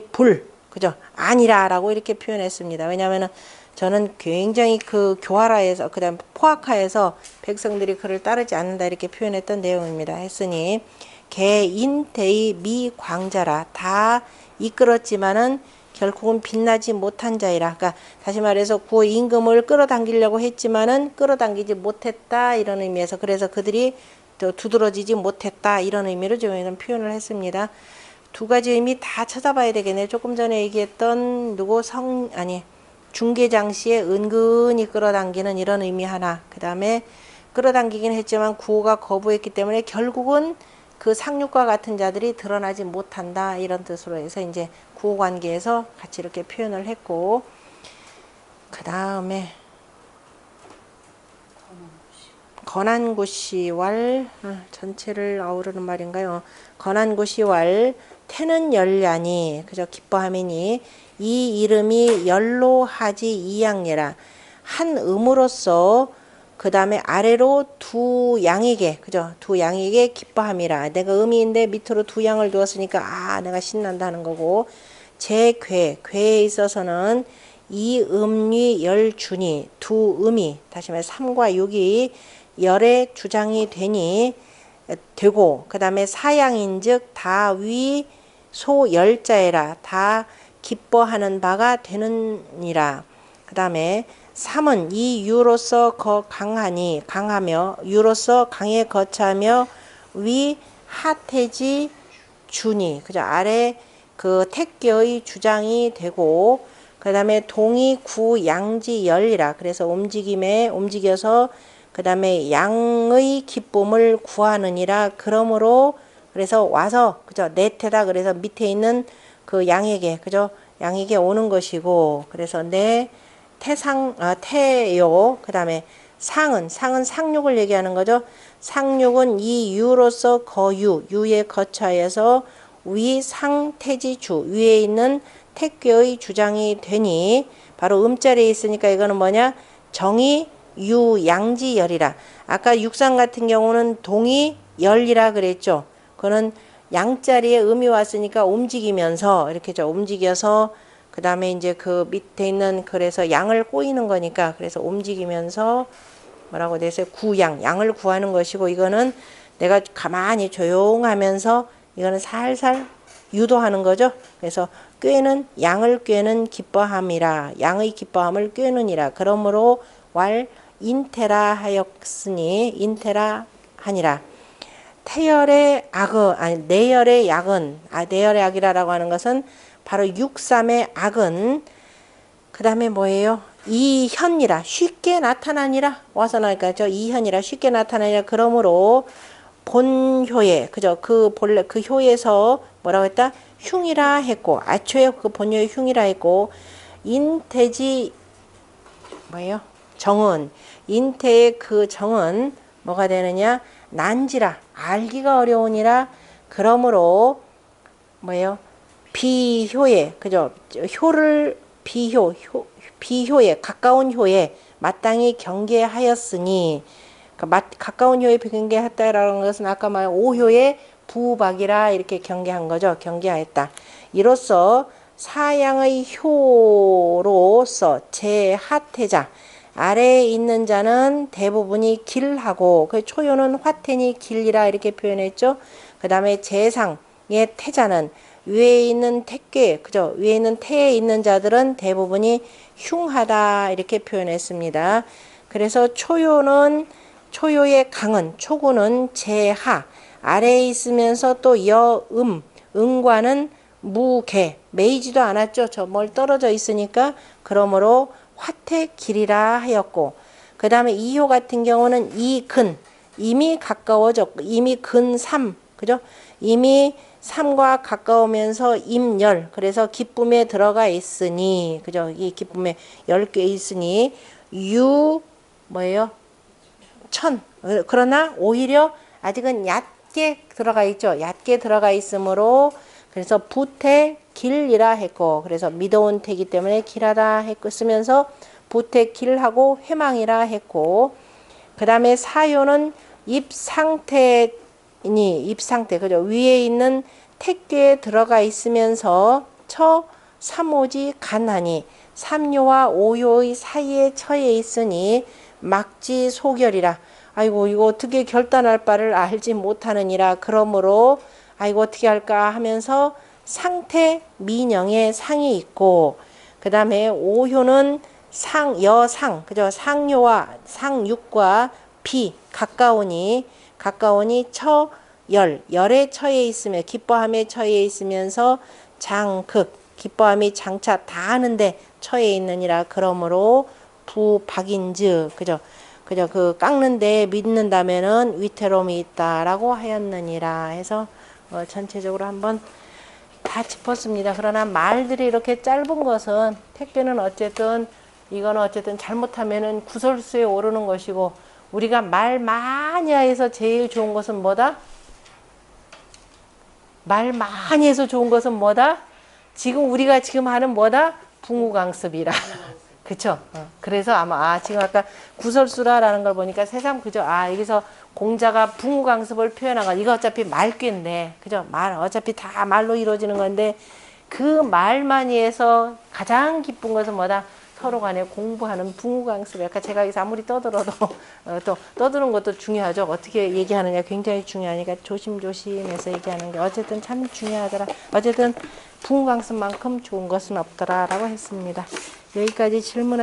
그죠? 아니라 라고 이렇게 표현했습니다. 왜냐하면은 저는 굉장히 교활하에서, 그 다음 포악하에서 백성들이 그를 따르지 않는다, 이렇게 표현했던 내용입니다. 했으니 개인대의 미광자라, 다 이끌었지만은 결국은 빛나지 못한 자이라. 그러니까 다시 말해서 구호 임금을 끌어당기려고 했지만은 끌어당기지 못했다, 이런 의미에서, 그래서 그들이 두드러지지 못했다, 이런 의미로 저희는 표현을 했습니다. 두 가지 의미 다 찾아봐야 되겠네요. 조금 전에 얘기했던 중계장씨의 은근히 끌어당기는 이런 의미 하나, 그 다음에 끌어당기긴 했지만 구호가 거부했기 때문에 결국은 그 상륙과 같은 자들이 드러나지 못한다, 이런 뜻으로 해서 이제 구호 관계에서 같이 이렇게 표현을 했고, 그 다음에 건안고시왈, 전체를 아우르는 말인가요? 건안고시왈 태는 열ля니, 그저 기뻐함이니, 이 이름이 열로하지 이양예라. 한 음으로써 그 다음에 아래로 두 양에게, 그죠? 두 양에게 기뻐함이라. 내가 음이인데 밑으로 두 양을 두었으니까 내가 신난다는 거고, 괴에 있어서는 이 음리 열준이, 두 음이, 다시 말해 3과 6이 열의 주장이 되고, 그 다음에 사양인즉 다위 소열자에라, 다 기뻐하는 바가 되느니라. 그 다음에 3은 이 유로서 강하며 유로서 강에 거차며 위 하태지 준이 그죠? 아래 그 택계의 주장이 되고 그 다음에 동이 구 양지 열이라 그래서 움직여서 그 다음에 양의 기쁨을 구하느니라 그러므로 그래서 와서 그죠? 내태다 그래서 밑에 있는 그 양에게 그죠? 양에게 오는 것이고 그래서 내 태요 그 다음에 상은 상륙을 얘기하는 거죠. 상륙은 이 유로서 유의 거처에서 위 상태지주 위에 있는 택교의 주장이 되니 바로 음자리에 있으니까 이거는 뭐냐 정이 유양지열이라 아까 육상 같은 경우는 동이 열이라 그랬죠. 그거는 양자리에 음이 왔으니까 움직이면서 이렇게죠. 움직여서 그 다음에 이제 그 밑에 있는 그래서 양을 꼬이는 거니까 그래서 움직이면서 뭐라고 돼서 양을 구하는 것이고 이거는 내가 가만히 조용하면서 이거는 살살 유도하는 거죠. 그래서 양을 꾀는 기뻐함이라 양의 기뻐함을 꾀느니라 그러므로 왈 인테라 하였으니 인테라 하니라. 태열의 악은 내열의 약은 내열의 악이라고 하는 것은 바로 6.3의 악은 그 다음에 뭐예요? 이현이라 쉽게 나타나니라 와서 나니까 이현이라 쉽게 나타나니라 그러므로 본효에 그죠? 그 본래 그 효에서 뭐라고 했다? 흉이라 했고 아초에 그 본효의 흉이라 했고 인태지 뭐예요? 정은 인태의 그 정은 뭐가 되느냐? 난지라 알기가 어려우니라 그러므로 뭐예요? 비효에 그죠? 효를 비효에 가까운 효에 마땅히 경계하였으니 가까운 효에 경계했다라는 것은 아까 말한 오효의 부박이라 이렇게 경계한 거죠. 경계하였다. 이로써 사양의 효로서 제하태자 아래에 있는 자는 대부분이 길하고 그 초효는 화태니 길이라 이렇게 표현했죠. 그 다음에 제상의 태자는 위에 있는 택괴 그죠? 위에 있는 태에 있는 자들은 대부분이 흉하다 이렇게 표현했습니다. 그래서 초효의 강은 초구는 제하 아래에 있으면서 또 음과는 무개 매이지도 않았죠. 저 멀 떨어져 있으니까 그러므로 화태 길이라 하였고 그 다음에 이효 같은 경우는 이근 이미 가까워졌고 이미 근삼 그죠? 이미 삼과 가까우면서 임열 그래서 기쁨에 들어가 있으니 그죠? 이 기쁨에 10개 있으니 뭐예요? 천 그러나 오히려 아직은 얕게 들어가 있죠. 얕게 들어가 있으므로 그래서 부태 길이라 했고 그래서 미더운 태기 때문에 길하다 했고 쓰면서 부태 길하고 회망이라 했고 그 다음에 사요는 입상태 그죠? 위에 있는 택괴에 들어가 있으면서 삼오지 간하니 삼요와 오요의 사이에 처해 있으니 막지 소결이라 아이고 이거 어떻게 결단할 바를 알지 못하느니라 그러므로 아이고 어떻게 할까 하면서 상태 민영의 상이 있고 그 다음에 오효는 여상 그죠? 상요와 상육과 비 가까우니 열에 처해 있으며 기뻐함에 처해 있으면서 장극 기뻐함이 장차 다 하는데 처해 있느니라 그러므로 부박인즉 그죠? 그 깎는데 믿는다면은 위태로움이 있다라고 하였느니라 해서 전체적으로 한번 다 짚었습니다. 그러나 말들이 이렇게 짧은 것은 택배는 이거는 어쨌든 잘못하면은 구설수에 오르는 것이고 우리가 말 많이 해서 제일 좋은 것은 뭐다? 말 많이 해서 좋은 것은 뭐다? 우리가 지금 하는 뭐다? 붕우강습이라. 그쵸? 그래서 아마 지금 아까 구설수라라는 걸 보니까 새삼 그죠? 여기서 공자가 붕우강습을 표현한 거 이거 어차피 말귀인데 그죠? 어차피 다 말로 이루어지는 건데 그 말 많이 해서 가장 기쁜 것은 뭐다? 서로 간에 공부하는 붕우강습. 약간 제가 여기서 아무리 떠들어도 또 떠드는 것도 중요하죠. 어떻게 얘기하느냐 굉장히 중요하니까 조심조심해서 얘기하는 게 어쨌든 참 중요하더라. 어쨌든 붕우강습만큼 좋은 것은 없더라라고 했습니다. 여기까지 질문